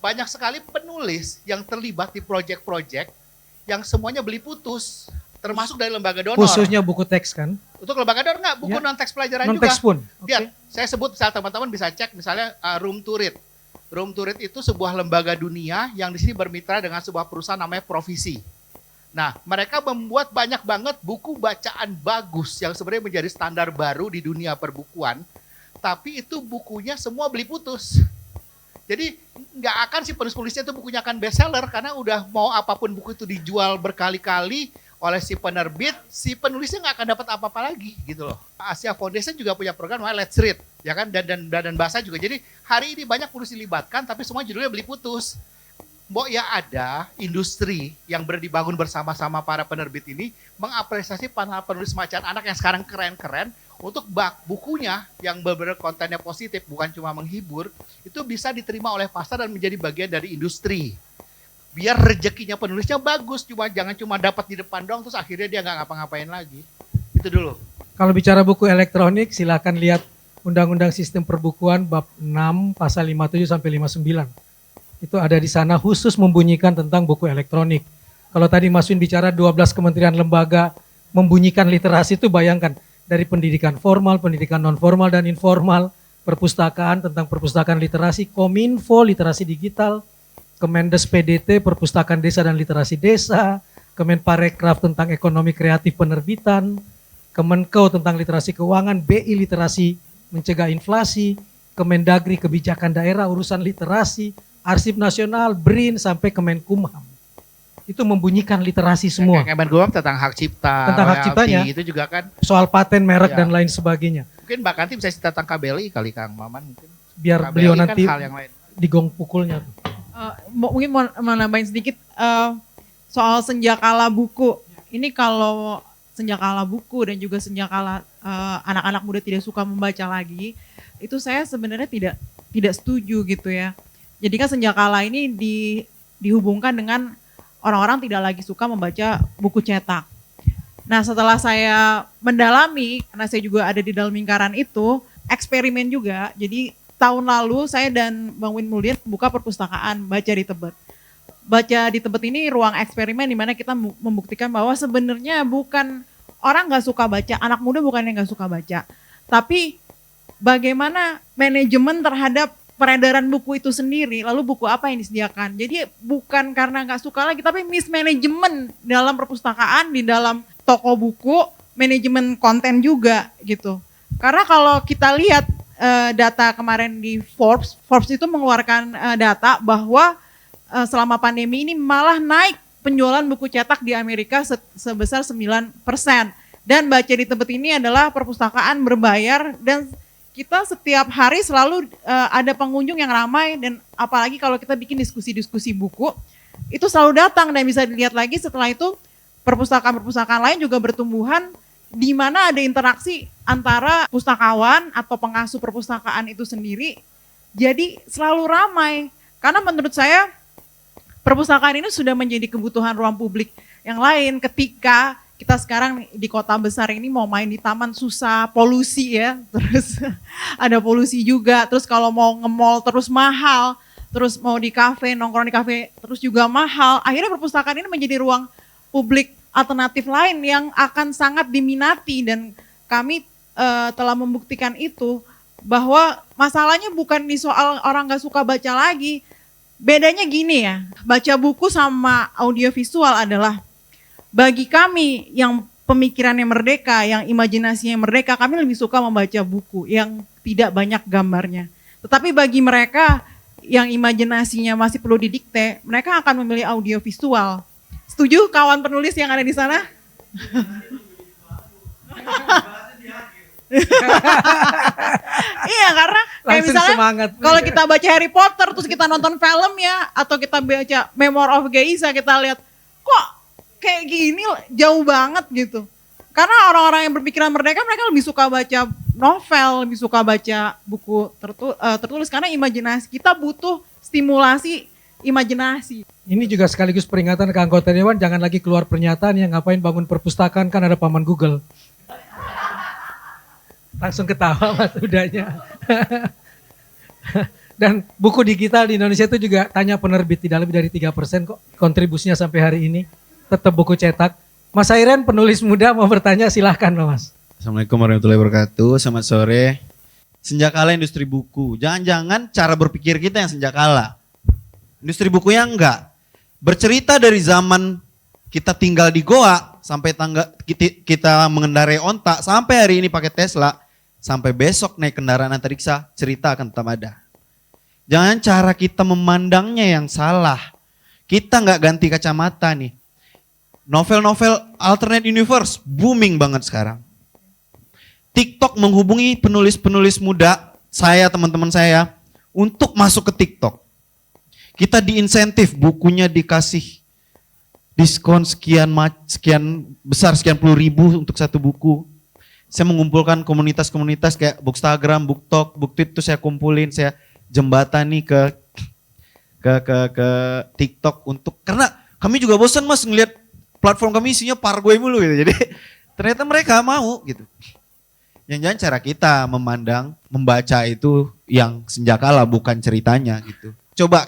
Banyak sekali penulis yang terlibat di proyek-proyek yang semuanya beli putus. Termasuk dari lembaga donor. Khususnya buku teks kan? Untuk lembaga donor enggak, buku non-teks pelajaran juga. Non-teks pun? Lihat, saya sebut misalnya teman-teman bisa cek misalnya Room to Read. Room to Read itu sebuah lembaga dunia yang di sini bermitra dengan sebuah perusahaan namanya Provisi. Nah, mereka membuat banyak banget buku bacaan bagus yang sebenarnya menjadi standar baru di dunia perbukuan. Tapi itu bukunya semua beli putus. Jadi nggak akan si penulis-penulisnya itu bukunya akan bestseller karena udah mau apapun buku itu dijual berkali-kali, oleh si penerbit, si penulisnya nggak akan dapat apa-apa lagi gitu loh. Asia Foundation juga punya program namanya Let's Read, ya kan, dan bahasa juga. Jadi hari ini banyak penulis dilibatkan, tapi semua judulnya beli putus. Mbok ya ada industri yang dibangun bersama-sama para penerbit ini mengapresiasi para penulis macan anak yang sekarang keren-keren untuk bukunya yang benar-benar kontennya positif, bukan cuma menghibur, itu bisa diterima oleh pasar dan menjadi bagian dari industri. Biar rezekinya penulisnya bagus, jangan cuma dapat di depan doang terus akhirnya dia nggak ngapa-ngapain lagi. Itu dulu. Kalau bicara buku elektronik, silakan lihat Undang-Undang Sistem Perbukuan bab 6 pasal 57 sampai 59. Itu ada di sana khusus membunyikan tentang buku elektronik. Kalau tadi Mas Win bicara 12 kementerian lembaga membunyikan literasi, itu bayangkan dari pendidikan formal, pendidikan non formal dan informal, perpustakaan tentang perpustakaan literasi, Kominfo literasi digital, Kemendes PDT perpustakaan desa dan literasi desa, Kemenparekraf tentang ekonomi kreatif penerbitan, Kemenko tentang literasi keuangan, BI literasi mencegah inflasi, Kemendagri kebijakan daerah urusan literasi, Arsip Nasional, BRIN sampai Kemenkumham. Itu membunyikan literasi semua. Kemenkumham tentang hak cipta, tentang hak ciptanya, itu juga kan. Soal paten, merek Ya. dan lain sebagainya. Mungkin Mbak Kanti bisa cerita tentang KBLI kali Kang Maman mungkin. Biar KBLI beliau kan nanti hal yang lain. digong pukulnya tuh. Mungkin mau nambahin sedikit soal senjakala buku. Ini kalau senjakala buku dan juga senjakala anak-anak muda tidak suka membaca lagi, itu saya sebenarnya tidak setuju gitu ya. Jadi kan senjakala ini dihubungkan dengan orang-orang tidak lagi suka membaca buku cetak. Nah setelah saya mendalami, karena saya juga ada di dalam lingkaran itu, eksperimen juga. Jadi tahun lalu saya dan Bang Win Mulyad buka perpustakaan Baca di Tebet. Baca di Tebet ini ruang eksperimen di mana kita membuktikan bahwa sebenarnya bukan orang nggak suka baca, anak muda bukan yang nggak suka baca, tapi bagaimana manajemen terhadap peredaran buku itu sendiri, lalu buku apa yang disediakan. Jadi bukan karena nggak suka lagi, tapi mismanagement dalam perpustakaan, di dalam toko buku, manajemen konten juga gitu. Karena kalau kita lihat data kemarin di Forbes itu mengeluarkan data bahwa selama pandemi ini malah naik penjualan buku cetak di Amerika sebesar 9%. Dan Baca di Tebet ini adalah perpustakaan berbayar dan kita setiap hari selalu ada pengunjung yang ramai, dan apalagi kalau kita bikin diskusi-diskusi buku, itu selalu datang. Dan bisa dilihat lagi setelah itu perpustakaan-perpustakaan lain juga bertumbuhan di mana ada interaksi antara pustakawan atau pengasuh perpustakaan itu sendiri. Jadi selalu ramai. Karena menurut saya perpustakaan ini sudah menjadi kebutuhan ruang publik yang lain. Ketika kita sekarang di kota besar ini mau main di taman susah, polusi ya, terus ada polusi juga, terus kalau mau nge-mall terus mahal, terus mau di kafe, nongkrong di kafe terus juga mahal. Akhirnya perpustakaan ini menjadi ruang publik alternatif lain yang akan sangat diminati, dan kami telah membuktikan itu, bahwa masalahnya bukan di soal orang gak suka baca lagi. Bedanya gini ya, baca buku sama audiovisual adalah, bagi kami yang pemikirannya merdeka, yang imajinasinya merdeka, kami lebih suka membaca buku yang tidak banyak gambarnya. Tetapi bagi mereka yang imajinasinya masih perlu didikte, mereka akan memilih audiovisual. Setuju kawan penulis yang ada di sana? Iya, karena kayak Langsung misalnya semangat. kalau kita baca Harry Potter terus kita nonton film ya, atau kita baca Memoir of Geisha, kita lihat kok kayak gini jauh banget gitu. Karena orang-orang yang berpikiran merdeka, mereka lebih suka baca novel, lebih suka baca buku tertulis, karena imajinasi kita butuh stimulasi imajinasi. Ini juga sekaligus peringatan ke anggota dewan, jangan lagi keluar pernyataan yang ngapain bangun perpustakaan, kan ada paman Google. Langsung ketawa mas udahnya. Dan buku digital di Indonesia itu juga tanya penerbit, tidak lebih dari 3% kok kontribusinya sampai hari ini. Tetap buku cetak. Mas Airen penulis muda mau bertanya, silahkan mas. Assalamualaikum warahmatullahi wabarakatuh, selamat sore. Senjakala industri buku, jangan-jangan cara berpikir kita yang senjakala. Industri bukunya enggak. Bercerita dari zaman kita tinggal di goa, sampai kita mengendarai onta, sampai hari ini pakai Tesla, sampai besok naik kendaraan antariksa, cerita akan tetap ada. Jangan cara kita memandangnya yang salah. Kita nggak ganti kacamata nih. Novel-novel alternate universe booming banget sekarang. TikTok menghubungi penulis-penulis muda, saya, teman-teman saya, untuk masuk ke TikTok. Kita diinsentif, bukunya dikasih diskon sekian besar, sekian puluh ribu untuk satu buku. Saya mengumpulkan komunitas-komunitas kayak Bookstagram, BookTok, BookTweet itu saya kumpulin, saya jembatani ke TikTok untuk, karena kami juga bosan mas ngelihat platform kami isinya pargoy mulu gitu. Jadi ternyata mereka mau gitu. Jangan-jangan cara kita membaca itu yang senjakala bukan ceritanya gitu. Coba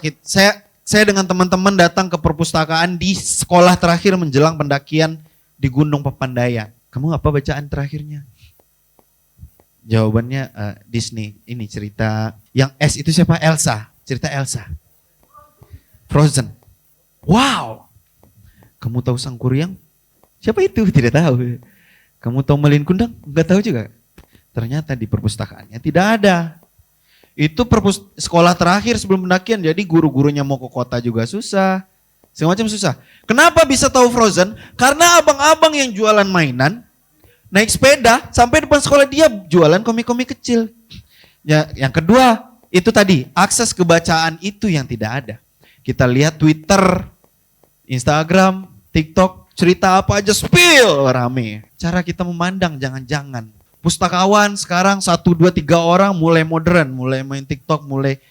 saya dengan teman-teman datang ke perpustakaan di sekolah terakhir menjelang pendakian di Gunung Papandayan. Kamu apa bacaan terakhirnya? Jawabannya Disney. Ini cerita yang S itu siapa? Elsa. Cerita Elsa. Frozen. Wow. Kamu tahu Sang Kuryang? Siapa itu? Tidak tahu. Kamu tahu Malin Kundang? Enggak tahu juga. Ternyata di perpustakaannya tidak ada. Itu sekolah terakhir sebelum pendakian, jadi guru-gurunya mau ke kota juga susah. Semacam susah. Kenapa bisa tahu Frozen? Karena abang-abang yang jualan mainan, naik sepeda sampai depan sekolah dia jualan komik-komik kecil. Ya, yang kedua, itu tadi, akses kebacaan itu yang tidak ada. Kita lihat Twitter, Instagram, TikTok, cerita apa aja spill rame. Cara kita memandang jangan-jangan. Pustakawan sekarang 1, 2, 3 orang mulai modern, mulai main TikTok, mulai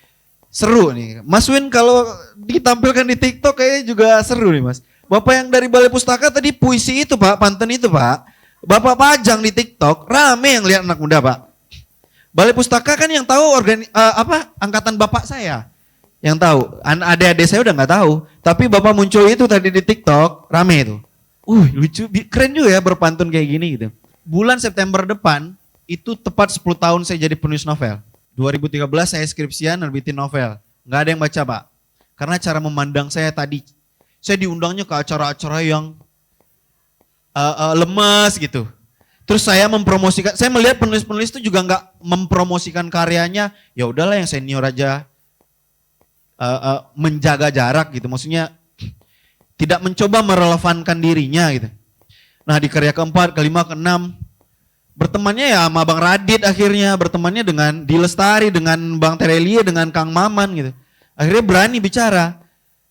seru nih. Mas Win kalau ditampilkan di TikTok kayaknya juga seru nih mas. Bapak yang dari Balai Pustaka tadi puisi itu pak, pantun itu pak. Bapak pajang di TikTok, rame yang lihat anak muda pak. Balai Pustaka kan yang tahu angkatan bapak saya. Yang tahu, adik-adik saya udah nggak tahu. Tapi bapak muncul itu tadi di TikTok, rame itu. Lucu, keren juga ya berpantun kayak gini gitu. Bulan September depan, itu tepat 10 tahun saya jadi penulis novel. 2013 saya skripsian nerbitin novel. Nggak ada yang baca pak. Karena cara memandang saya tadi, saya diundangnya ke acara-acara yang lemes gitu. Terus saya mempromosikan, saya melihat penulis-penulis itu juga nggak mempromosikan karyanya. Ya udahlah yang senior aja menjaga jarak gitu. Maksudnya tidak mencoba merelevankan dirinya gitu. Nah di karya keempat, kelima, keenam, bertemannya ya sama Bang Radit akhirnya, bertemannya dengan Di Lestari, dengan Bang Terelie, dengan Kang Maman gitu. Akhirnya berani bicara.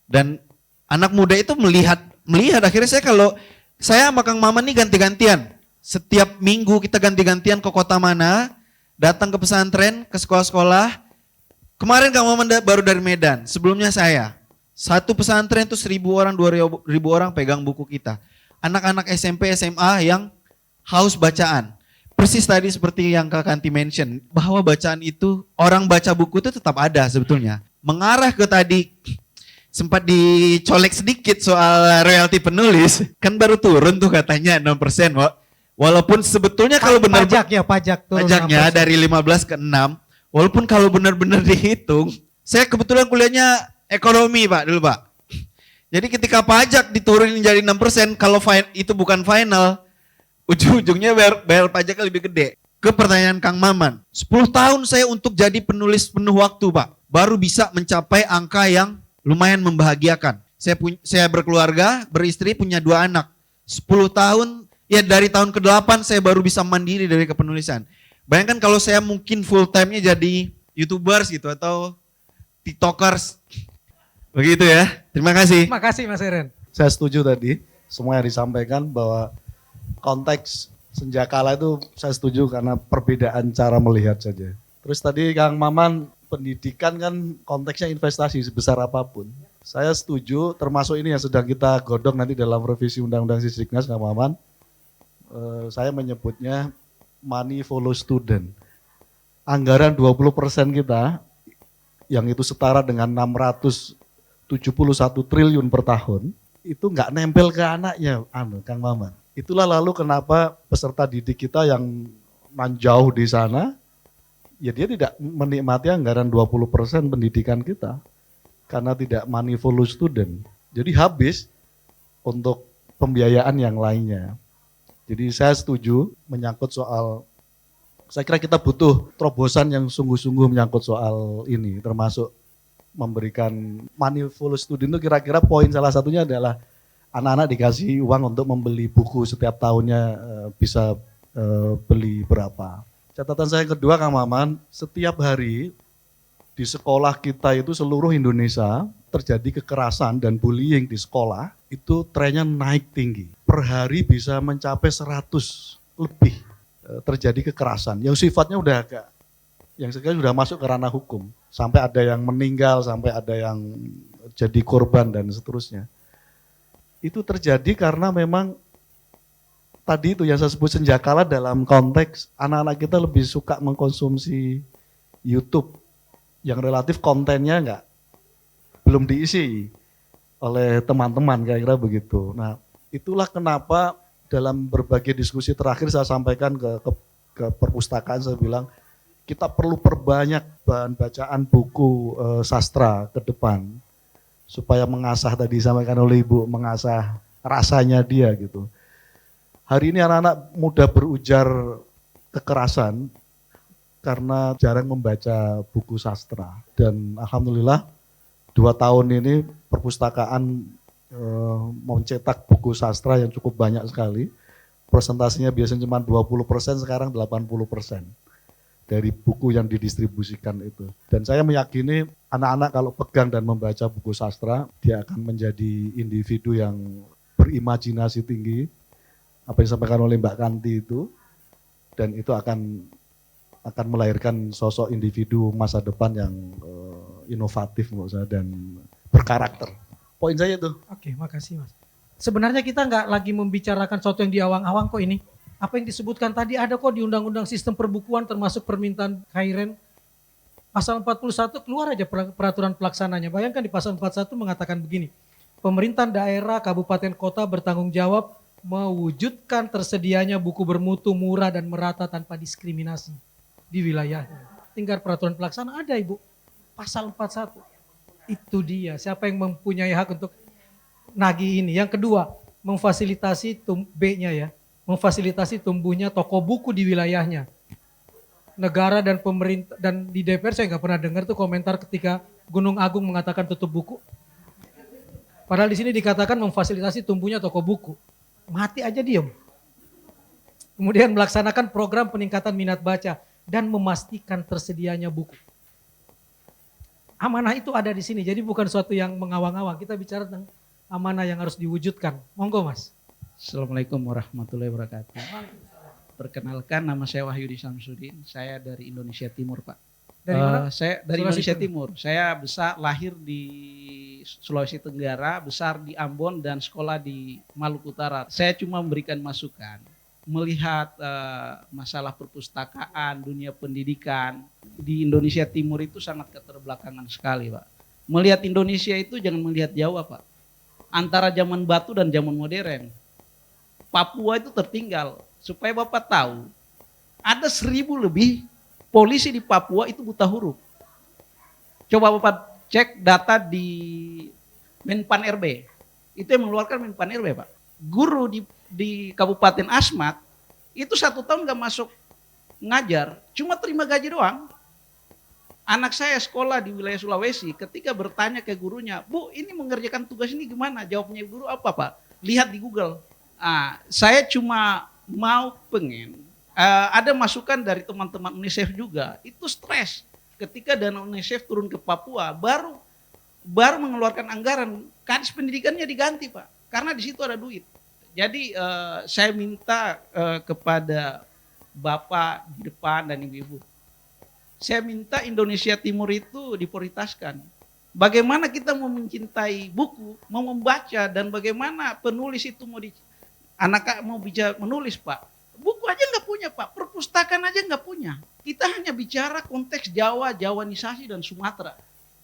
Dan anak muda itu melihat akhirnya saya sama Kang Maman nih ganti-gantian. Setiap minggu kita ganti-gantian ke kota mana, datang ke pesantren, ke sekolah-sekolah. Kemarin Kang Maman baru dari Medan, sebelumnya saya. Satu pesantren itu 1.000 orang, 2.000 orang pegang buku kita. Anak-anak SMP, SMA yang haus bacaan. Persis tadi seperti yang Kak Kanti mention, bahwa bacaan itu, orang baca buku itu tetap ada sebetulnya. Mengarah ke tadi, sempat dicolek sedikit soal royalti penulis, kan baru turun tuh katanya 6%. Walaupun sebetulnya kalau benar pajak turun pajaknya 6%. dari 15 ke 6, walaupun kalau benar-benar dihitung, saya kebetulan kuliahnya ekonomi Pak dulu Pak. Jadi ketika pajak diturunin jadi 6%, kalau itu bukan final, ujung-ujungnya bayar pajaknya lebih gede. Ke pertanyaan Kang Maman, 10 tahun saya untuk jadi penulis penuh waktu Pak, baru bisa mencapai angka yang lumayan membahagiakan. Saya berkeluarga, beristri, punya 2 anak. 10 tahun, ya dari tahun ke-8 saya baru bisa mandiri dari kepenulisan. Bayangkan kalau saya mungkin full time-nya jadi YouTubers gitu atau TikTokers. Begitu ya, terima kasih. Terima kasih Mas Eren. Saya setuju tadi, semua yang disampaikan bahwa konteks senjakala itu saya setuju karena perbedaan cara melihat saja. Terus tadi Kang Maman, pendidikan kan konteksnya investasi sebesar apapun. Saya setuju, termasuk ini yang sedang kita godok nanti dalam revisi Undang-Undang Sisdiknas Kang Maman. Saya menyebutnya money follow student. Anggaran 20% kita, yang itu setara dengan 671 triliun per tahun, itu nggak nempel ke anaknya, Kang Maman. Itulah lalu kenapa peserta didik kita yang jauh di sana, ya dia tidak menikmati anggaran 20% pendidikan kita, karena tidak money follow student. Jadi habis untuk pembiayaan yang lainnya. Jadi saya setuju menyangkut soal, saya kira kita butuh terobosan yang sungguh-sungguh menyangkut soal ini, termasuk memberikan money follow student itu kira-kira poin salah satunya adalah anak-anak dikasih uang untuk membeli buku setiap tahunnya bisa beli berapa. Catatan saya yang kedua Kang Maman, setiap hari di sekolah kita itu seluruh Indonesia terjadi kekerasan dan bullying di sekolah itu trennya naik tinggi. Per hari bisa mencapai 100 lebih terjadi kekerasan yang sifatnya udah agak, yang sekarang sudah masuk ke ranah hukum. Sampai ada yang meninggal, sampai ada yang jadi korban dan seterusnya. Itu terjadi karena memang tadi itu yang saya sebut senjakala dalam konteks anak-anak kita lebih suka mengkonsumsi YouTube yang relatif kontennya belum diisi oleh teman-teman kira-kira begitu. Nah, itulah kenapa dalam berbagai diskusi terakhir saya sampaikan ke perpustakaan, saya bilang kita perlu perbanyak bahan bacaan buku sastra ke depan supaya mengasah tadi disampaikan oleh Ibu, mengasah rasanya dia gitu. Hari ini anak-anak mudah berujar kekerasan karena jarang membaca buku sastra. Dan alhamdulillah 2 tahun ini perpustakaan mencetak buku sastra yang cukup banyak sekali. Presentasinya biasanya cuma 20%, sekarang 80% dari buku yang didistribusikan itu. Dan saya meyakini anak-anak kalau pegang dan membaca buku sastra, dia akan menjadi individu yang berimajinasi tinggi, apa yang disampaikan oleh Mbak Kanti itu, dan itu akan melahirkan sosok individu masa depan yang inovatif menurut saya dan berkarakter. Poin saya itu. Oke, makasih Mas. Sebenarnya kita nggak lagi membicarakan sesuatu yang di awang-awang kok ini. Apa yang disebutkan tadi ada kok di Undang-Undang Sistem Perbukuan termasuk permintaan Khairen. Pasal 41 keluar aja peraturan pelaksananya. Bayangkan di pasal 41 mengatakan begini. Pemerintahan daerah, kabupaten, kota bertanggung jawab mewujudkan tersedianya buku bermutu, murah dan merata tanpa diskriminasi di wilayahnya. Tinggal peraturan pelaksana ada Ibu. Pasal 41. Itu dia, siapa yang mempunyai hak untuk nagih ini. Yang kedua, memfasilitasi B-nya ya, memfasilitasi tumbuhnya toko buku di wilayahnya. Negara dan pemerintah, dan di DPR saya nggak pernah dengar tuh komentar ketika Gunung Agung mengatakan tutup buku. Padahal di sini dikatakan memfasilitasi tumbuhnya toko buku. Mati aja diem. Kemudian melaksanakan program peningkatan minat baca dan memastikan tersedianya buku. Amanah itu ada di sini, jadi bukan suatu yang mengawang-awang. Kita bicara tentang amanah yang harus diwujudkan. Monggo Mas. Assalamualaikum warahmatullahi wabarakatuh. Perkenalkan, nama saya Wahyudi Samsudin. Saya dari Indonesia Timur, Pak. Dari mana? Saya dari Indonesia Timur. Saya lahir di Sulawesi Tenggara, besar di Ambon dan sekolah di Maluku Utara. Saya cuma memberikan masukan. Melihat masalah perpustakaan, dunia pendidikan di Indonesia Timur itu sangat keterbelakangan sekali, Pak. Melihat Indonesia itu jangan melihat Jawa, Pak. Antara zaman batu dan zaman modern. Papua itu tertinggal. Supaya Bapak tahu, ada 1000 lebih polisi di Papua itu buta huruf. Coba Bapak cek data di Menpan RB. Itu yang mengeluarkan Menpan RB, Pak. Guru di Kabupaten Asmat itu 1 tahun gak masuk ngajar, cuma terima gaji doang. Anak saya sekolah di wilayah Sulawesi, ketika bertanya ke gurunya, Bu ini mengerjakan tugas ini gimana? Jawabnya guru apa Pak? Lihat di Google. Saya cuma mau ada masukan dari teman-teman UNICEF juga, itu stres ketika dana UNICEF turun ke Papua, baru mengeluarkan anggaran, kadis pendidikannya diganti Pak, karena di situ ada duit. Jadi saya minta kepada Bapak di depan dan Ibu-Ibu, saya minta Indonesia Timur itu diprioritaskan. Bagaimana kita mau mencintai buku, mau membaca, dan bagaimana penulis itu anak mau bisa menulis Pak. Buku aja nggak punya Pak, perpustakaan aja nggak punya. Kita hanya bicara konteks Jawa, Jawanisasi dan Sumatera.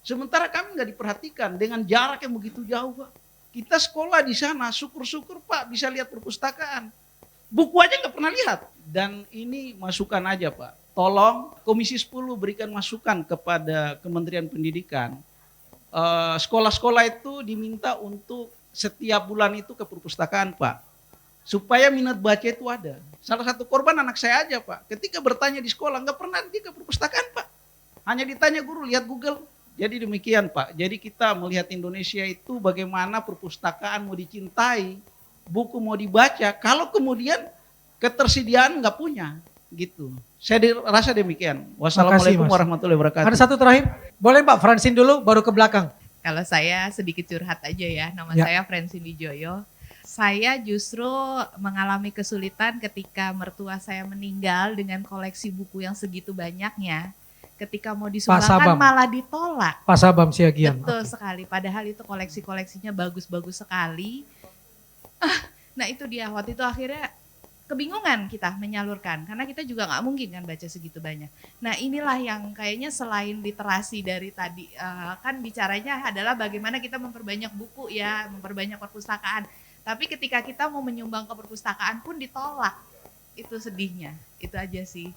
Sementara kami nggak diperhatikan dengan jarak yang begitu jauh Pak. Kita sekolah di sana, syukur-syukur Pak bisa lihat perpustakaan. Buku aja nggak pernah lihat. Dan ini masukan aja Pak. Tolong Komisi 10 berikan masukan kepada Kementerian Pendidikan. Sekolah-sekolah itu diminta untuk setiap bulan itu ke perpustakaan Pak. Supaya minat baca itu ada. Salah satu korban anak saya aja Pak. Ketika bertanya di sekolah nggak pernah dia ke perpustakaan Pak. Hanya ditanya guru, lihat Google. Jadi demikian Pak. Jadi kita melihat Indonesia itu bagaimana perpustakaan mau dicintai, buku mau dibaca, kalau kemudian ketersediaan nggak punya, gitu. Saya rasa demikian. Wassalamualaikum Mas. warahmatullahi wabarakatuh. Ada satu terakhir, boleh Mbak Francine dulu, baru ke belakang. Kalau saya sedikit curhat aja ya, nama Ya. saya Francine Wijoyo. Saya justru mengalami kesulitan ketika mertua saya meninggal dengan koleksi buku yang segitu banyaknya. Ketika mau disumbangkan Sabam. malah ditolak. Pak Sabam Siagian. Betul sekali, padahal itu koleksi-koleksinya bagus-bagus sekali. Nah itu dia, waktu itu akhirnya kebingungan kita menyalurkan. Karena kita juga nggak mungkin kan baca segitu banyak. Nah inilah yang kayaknya selain literasi dari tadi, kan bicaranya adalah bagaimana kita memperbanyak buku ya, memperbanyak perpustakaan. Tapi ketika kita mau menyumbang ke perpustakaan pun ditolak. Itu sedihnya, itu aja sih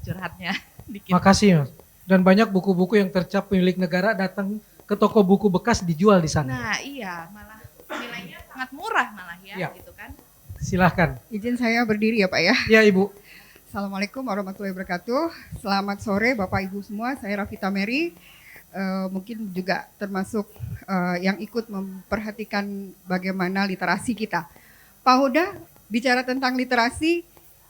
curhatnya. Dikit. Makasih Mas. Dan banyak buku-buku yang tercap milik negara datang ke toko buku bekas dijual di sana. Nah iya, malah nilainya sangat murah malah ya, Ya. gitu kan. Silahkan. Izin saya berdiri ya Pak ya. Ya Ibu. Assalamualaikum warahmatullahi wabarakatuh. Selamat sore Bapak Ibu semua. Saya Rafita Mary. Mungkin juga termasuk yang ikut memperhatikan bagaimana literasi kita. Pak Huda bicara tentang literasi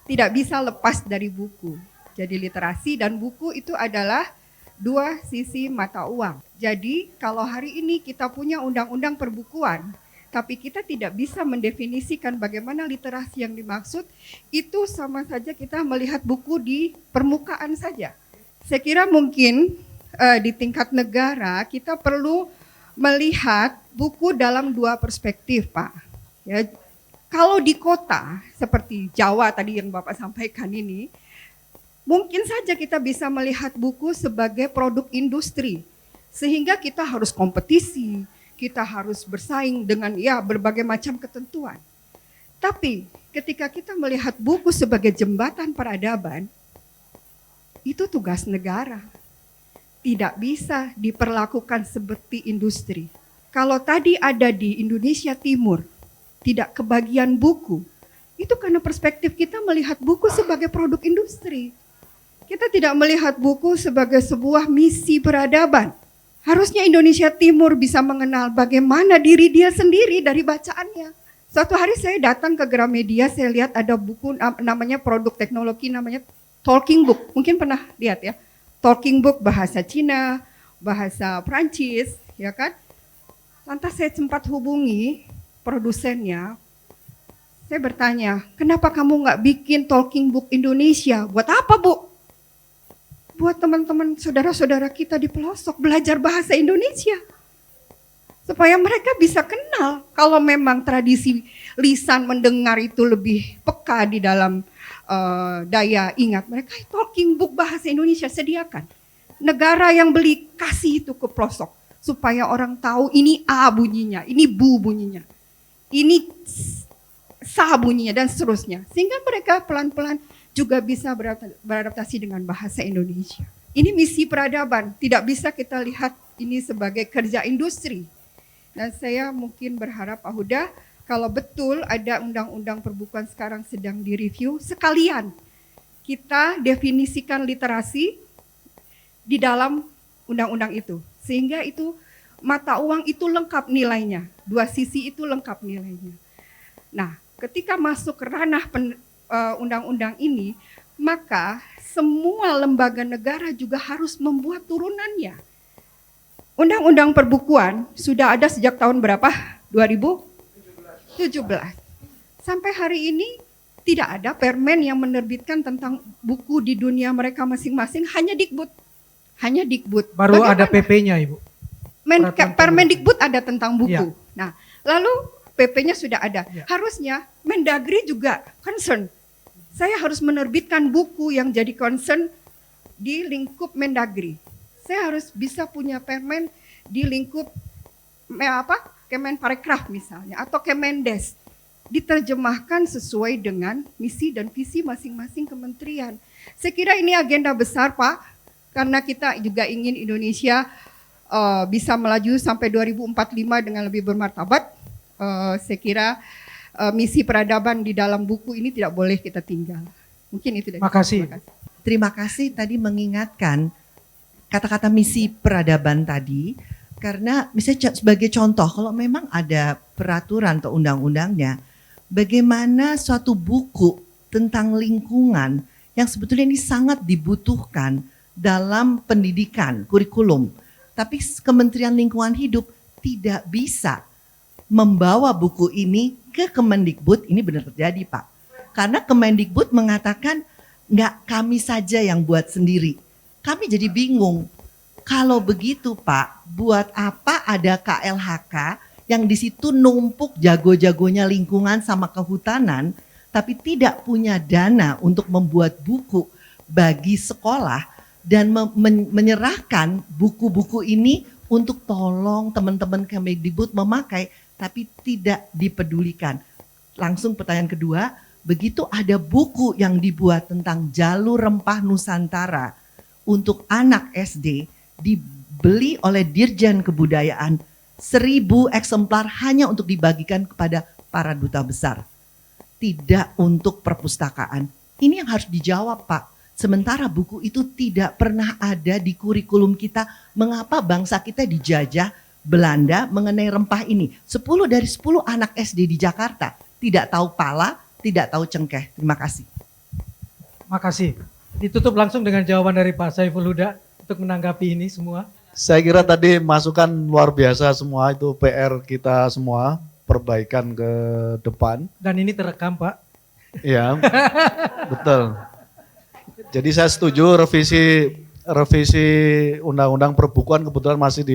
tidak bisa lepas dari buku. Jadi literasi dan buku itu adalah dua sisi mata uang. Jadi kalau hari ini kita punya undang-undang perbukuan, tapi kita tidak bisa mendefinisikan bagaimana literasi yang dimaksud, itu sama saja kita melihat buku di permukaan saja. Saya kira mungkin di tingkat negara kita perlu melihat buku dalam dua perspektif, Pak. Ya, kalau di kota seperti Jawa tadi yang Bapak sampaikan ini, mungkin saja kita bisa melihat buku sebagai produk industri, sehingga kita harus kompetisi, kita harus bersaing dengan ya berbagai macam ketentuan. Tapi ketika kita melihat buku sebagai jembatan peradaban, itu tugas negara. Tidak bisa diperlakukan seperti industri. Kalau tadi ada di Indonesia Timur, tidak kebagian buku, itu karena perspektif kita melihat buku sebagai produk industri. Kita tidak melihat buku sebagai sebuah misi peradaban. Harusnya Indonesia Timur bisa mengenal bagaimana diri dia sendiri dari bacaannya. Suatu hari saya datang ke Gramedia, saya lihat ada buku namanya produk teknologi namanya Talking Book. Mungkin pernah lihat ya. Talking Book bahasa Cina, bahasa Prancis, ya kan? Lantas saya sempat hubungi produsennya. Saya bertanya, kenapa kamu nggak bikin Talking Book Indonesia? Buat apa, Bu? Buat teman-teman saudara-saudara kita di pelosok belajar bahasa Indonesia. Supaya mereka bisa kenal kalau memang tradisi lisan mendengar itu lebih peka di dalam daya ingat mereka. Talking book bahasa Indonesia sediakan. Negara yang beli kasih itu ke pelosok. Supaya orang tahu ini A bunyinya, ini Bu bunyinya. Ini Sa bunyinya dan seterusnya. Sehingga mereka pelan-pelan juga bisa beradaptasi dengan bahasa Indonesia. Ini misi peradaban, tidak bisa kita lihat ini sebagai kerja industri. Dan saya mungkin berharap Pak Huda, kalau betul ada undang-undang perbukuan sekarang sedang direview, sekalian kita definisikan literasi di dalam undang-undang itu. Sehingga itu mata uang itu lengkap nilainya, dua sisi itu lengkap nilainya. Nah, ketika masuk ke ranah undang-undang ini, maka semua lembaga negara juga harus membuat turunannya. Undang-undang perbukuan sudah ada sejak tahun berapa? 2017. Sampai hari ini tidak ada permen yang menerbitkan tentang buku di dunia mereka masing-masing, hanya Dikbud. Hanya Dikbud. Baru Bagaimana? ada PP-nya Ibu. Permendikbud ada tentang buku. Ya. Nah, lalu PP-nya sudah ada. Ya. Harusnya Mendagri juga concern. Saya harus menerbitkan buku yang jadi concern di lingkup Mendagri. Saya harus bisa punya permen di lingkup Kemenparekraf misalnya atau Kemendes. Diterjemahkan sesuai dengan misi dan visi masing-masing kementerian. Saya kira ini agenda besar, Pak, karena kita juga ingin Indonesia bisa melaju sampai 2045 dengan lebih bermartabat. Saya kira misi peradaban di dalam buku ini tidak boleh kita tinggal. Mungkin itu dari saya. Makasih. Terima kasih. Terima kasih tadi mengingatkan kata-kata misi peradaban tadi, karena misalnya sebagai contoh, kalau memang ada peraturan atau undang-undangnya, bagaimana suatu buku tentang lingkungan yang sebetulnya ini sangat dibutuhkan dalam pendidikan, kurikulum. Tapi Kementerian Lingkungan Hidup tidak bisa membawa buku ini ke Kemendikbud, ini benar terjadi Pak. Karena Kemendikbud mengatakan nggak kami saja yang buat sendiri. Kami jadi bingung. Kalau begitu Pak, buat apa ada KLHK yang di situ numpuk jago-jagonya lingkungan sama kehutanan, tapi tidak punya dana untuk membuat buku bagi sekolah dan menyerahkan buku-buku ini untuk tolong teman-teman Kemendikbud memakai, tapi tidak dipedulikan. Langsung pertanyaan kedua, begitu ada buku yang dibuat tentang jalur rempah Nusantara untuk anak SD, dibeli oleh Dirjen Kebudayaan 1.000 eksemplar hanya untuk dibagikan kepada para duta besar. Tidak untuk perpustakaan. Ini yang harus dijawab Pak. Sementara buku itu tidak pernah ada di kurikulum kita. Mengapa bangsa kita dijajah Belanda mengenai rempah ini? 10 dari 10 anak SD di Jakarta tidak tahu pala, tidak tahu cengkeh. Terima kasih. Makasih. Ditutup langsung dengan jawaban dari Pak Saiful Huda untuk menanggapi ini semua. Saya kira tadi masukan luar biasa semua, itu PR kita semua, perbaikan ke depan. Dan ini terekam Pak. Iya, betul. Jadi saya setuju revisi undang-undang perbukuan kebetulan masih di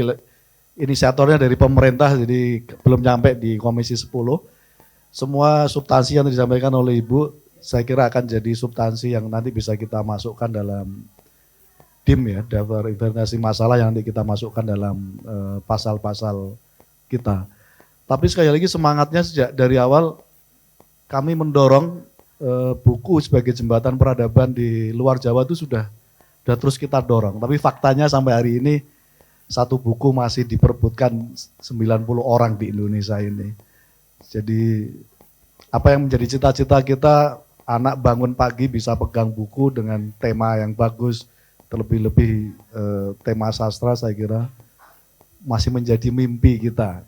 inisiatornya dari pemerintah, jadi belum nyampe di Komisi 10. Semua substansi yang disampaikan oleh Ibu saya kira akan jadi substansi yang nanti bisa kita masukkan dalam DIM ya, daftar inventarisasi masalah yang nanti kita masukkan dalam pasal-pasal kita. Tapi sekali lagi semangatnya sejak dari awal kami mendorong buku sebagai jembatan peradaban di luar Jawa itu sudah terus kita dorong. Tapi faktanya sampai hari ini satu buku masih diperebutkan 90 orang di Indonesia ini. Jadi apa yang menjadi cita-cita kita, anak bangun pagi bisa pegang buku dengan tema yang bagus, terlebih-lebih tema sastra, saya kira masih menjadi mimpi kita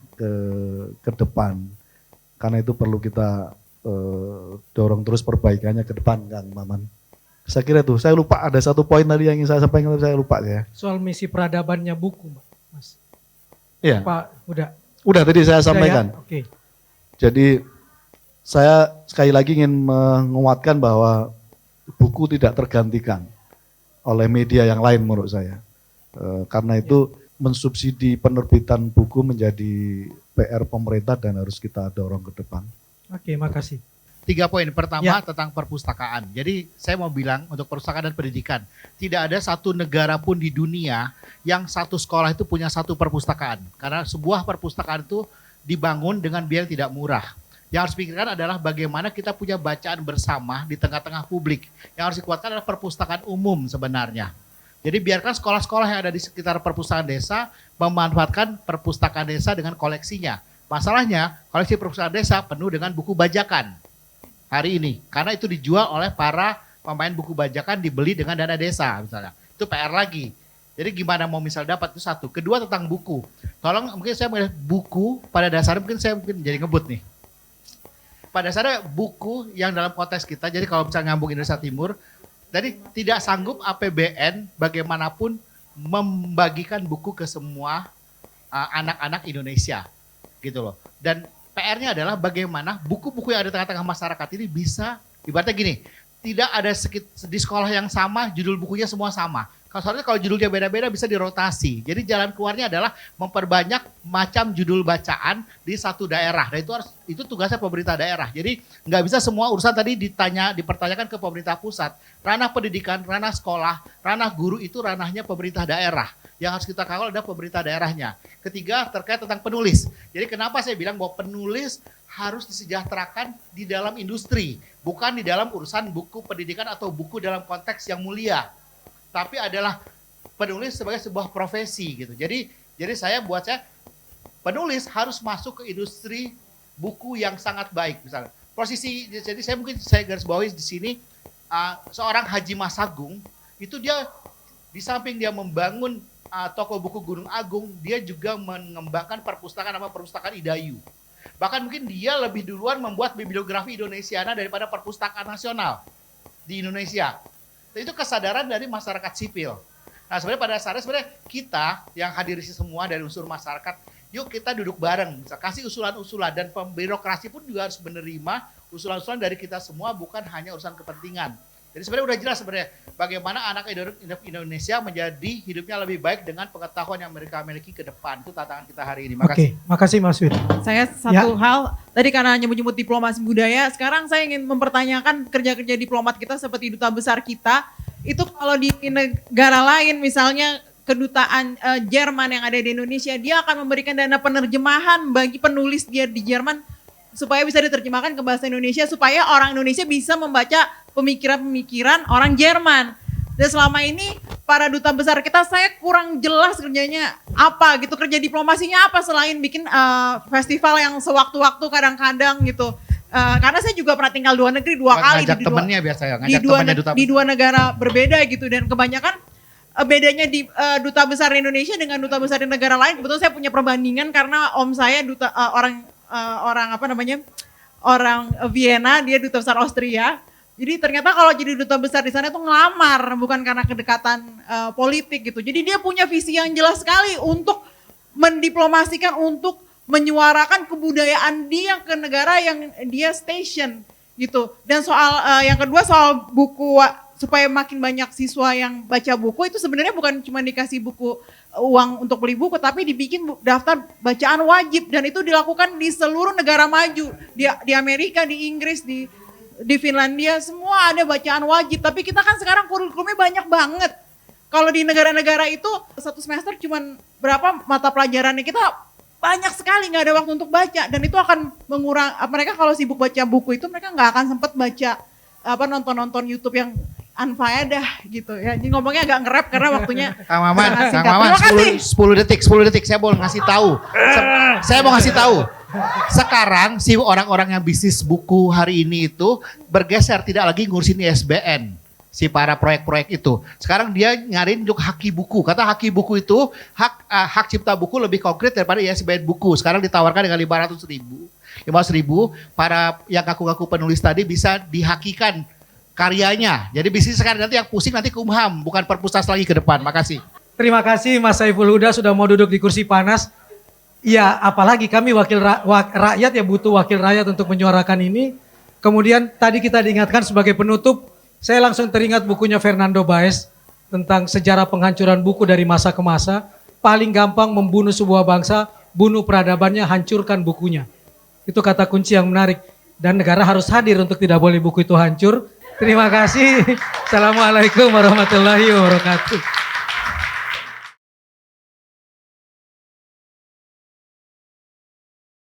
ke depan. Karena itu perlu kita dorong terus perbaikannya ke depan, Kang Maman. Saya kira itu. Saya lupa ada satu poin tadi yang ingin saya sampaikan, tapi saya lupa ya. Soal misi peradabannya buku, Mas. Iya. Pak, udah tadi saya sampaikan. Ya? Oke. Jadi saya sekali lagi ingin menguatkan bahwa buku tidak tergantikan oleh media yang lain menurut saya. Karena itu mensubsidi penerbitan buku menjadi PR pemerintah dan harus kita dorong ke depan. Oke, makasih. 3 poin. Pertama tentang perpustakaan. Jadi saya mau bilang untuk perpustakaan dan pendidikan, tidak ada satu negara pun di dunia yang satu sekolah itu punya satu perpustakaan. Karena sebuah perpustakaan itu dibangun dengan biaya tidak murah. Yang harus dipikirkan adalah bagaimana kita punya bacaan bersama di tengah-tengah publik. Yang harus dikuatkan adalah perpustakaan umum sebenarnya. Jadi biarkan sekolah-sekolah yang ada di sekitar perpustakaan desa memanfaatkan perpustakaan desa dengan koleksinya. Masalahnya, koleksi perpustakaan desa penuh dengan buku bajakan hari ini. Karena itu dijual oleh para pemain buku bajakan, dibeli dengan dana desa misalnya. Itu PR lagi. Jadi gimana mau misal dapat, itu satu. Kedua tentang buku. Tolong mungkin saya melihat buku pada dasarnya mungkin saya jadi ngebut nih. Pada dasarnya buku yang dalam konteks kita, jadi kalau misalnya ngambung Indonesia Timur, jadi tidak sanggup APBN bagaimanapun membagikan buku ke semua anak-anak Indonesia. Gitu loh. Dan PR-nya adalah bagaimana buku-buku yang ada di tengah-tengah masyarakat ini bisa, ibaratnya gini, tidak ada di sekolah yang sama, judul bukunya semua sama. Soalnya kalau judulnya beda-beda bisa dirotasi. Jadi jalan keluarnya adalah memperbanyak macam judul bacaan di satu daerah. Dan itu tugasnya pemerintah daerah. Jadi nggak bisa semua urusan tadi dipertanyakan ke pemerintah pusat. Ranah pendidikan, ranah sekolah, ranah guru itu ranahnya pemerintah daerah. Yang harus kita kawal adalah pemerintah daerahnya. Ketiga, terkait tentang penulis. Jadi kenapa saya bilang bahwa penulis harus disejahterakan di dalam industri. Bukan di dalam urusan buku pendidikan atau buku dalam konteks yang mulia. Tapi adalah penulis sebagai sebuah profesi gitu. Jadi saya penulis harus masuk ke industri buku yang sangat baik misalnya. Posisi, jadi saya garis bawahi di sini seorang Haji Mas Agung itu dia Di samping dia membangun toko buku Gunung Agung, dia juga mengembangkan perpustakaan nama Perpustakaan Idayu. Bahkan mungkin dia lebih duluan membuat bibliografi Indonesiana daripada perpustakaan nasional di Indonesia. Dan itu kesadaran dari masyarakat sipil. Nah sebenarnya pada dasarnya sebenarnya kita yang hadir di semua dari unsur masyarakat, yuk kita duduk bareng, kasih usulan-usulan, dan birokrasi pun juga harus menerima usulan-usulan dari kita semua, bukan hanya urusan kepentingan. Jadi sebenarnya udah jelas sebenarnya bagaimana anak Indonesia menjadi hidupnya lebih baik dengan pengetahuan yang mereka miliki ke depan. Itu tantangan kita hari ini. Makasih. Oke, makasih Mas Win. Saya satu hal, tadi karena nyebut-nyebut diplomasi budaya, sekarang saya ingin mempertanyakan kerja-kerja diplomat kita seperti duta besar kita, itu kalau di negara lain misalnya kedutaan Jerman yang ada di Indonesia, dia akan memberikan dana penerjemahan bagi penulis dia di Jerman supaya bisa diterjemahkan ke bahasa Indonesia, supaya orang Indonesia bisa membaca pemikiran-pemikiran orang Jerman. Dan selama ini para duta besar kita, saya kurang jelas kerjanya apa gitu, kerja diplomasinya apa selain bikin festival yang sewaktu-waktu kadang-kadang gitu. Karena saya juga pernah tinggal luar negeri 2 kali di dua negara berbeda gitu, dan kebanyakan bedanya di duta besar Indonesia dengan duta besar di negara lain. Kebetulan saya punya perbandingan karena om saya orang Vienna, dia duta besar Austria. Jadi ternyata kalau jadi duta besar di sana itu ngelamar, bukan karena kedekatan politik gitu. Jadi dia punya visi yang jelas sekali untuk mendiplomasikan, untuk menyuarakan kebudayaan dia ke negara yang dia station gitu. Dan soal yang kedua soal buku, supaya makin banyak siswa yang baca buku, itu sebenarnya bukan cuma dikasih buku uang untuk beli buku, tapi dibikin daftar bacaan wajib, dan itu dilakukan di seluruh negara maju, di Amerika, di Inggris, di Finlandia, semua ada bacaan wajib. Tapi kita kan sekarang kurikulumnya banyak banget. Kalau di negara-negara itu 1 semester cuman berapa mata pelajarannya, kita banyak sekali nggak ada waktu untuk baca, dan itu akan mengurang. Mereka kalau sibuk baca buku itu mereka nggak akan sempat baca nonton YouTube yang unfaedah gitu ya. Jadi ngomongnya agak nge-rap karena waktunya Kang Maman 10 detik saya mau ngasih tahu. Saya mau ngasih tahu. Sekarang si orang-orang yang bisnis buku hari ini itu bergeser, tidak lagi ngurusin ISBN. Si para proyek-proyek itu. Sekarang dia nyariin untuk haki buku. Kata haki buku itu hak cipta buku lebih konkret daripada ISBN buku. Sekarang ditawarkan dengan 500.000 para yang ngaku-ngaku penulis tadi bisa dihakikan karyanya. Jadi bisnis sekarang nanti yang pusing nanti Kumham, bukan Perpustas lagi ke depan. Makasih. Terima kasih Mas Saiful Huda sudah mau duduk di kursi panas. Ya, apalagi kami wakil rakyat ya, butuh wakil rakyat untuk menyuarakan ini. Kemudian tadi kita diingatkan sebagai penutup, saya langsung teringat bukunya Fernando Baez tentang sejarah penghancuran buku dari masa ke masa. Paling gampang membunuh sebuah bangsa, bunuh peradabannya, hancurkan bukunya. Itu kata kunci yang menarik. Dan negara harus hadir untuk tidak boleh buku itu hancur. Terima kasih. Assalamualaikum warahmatullahi wabarakatuh.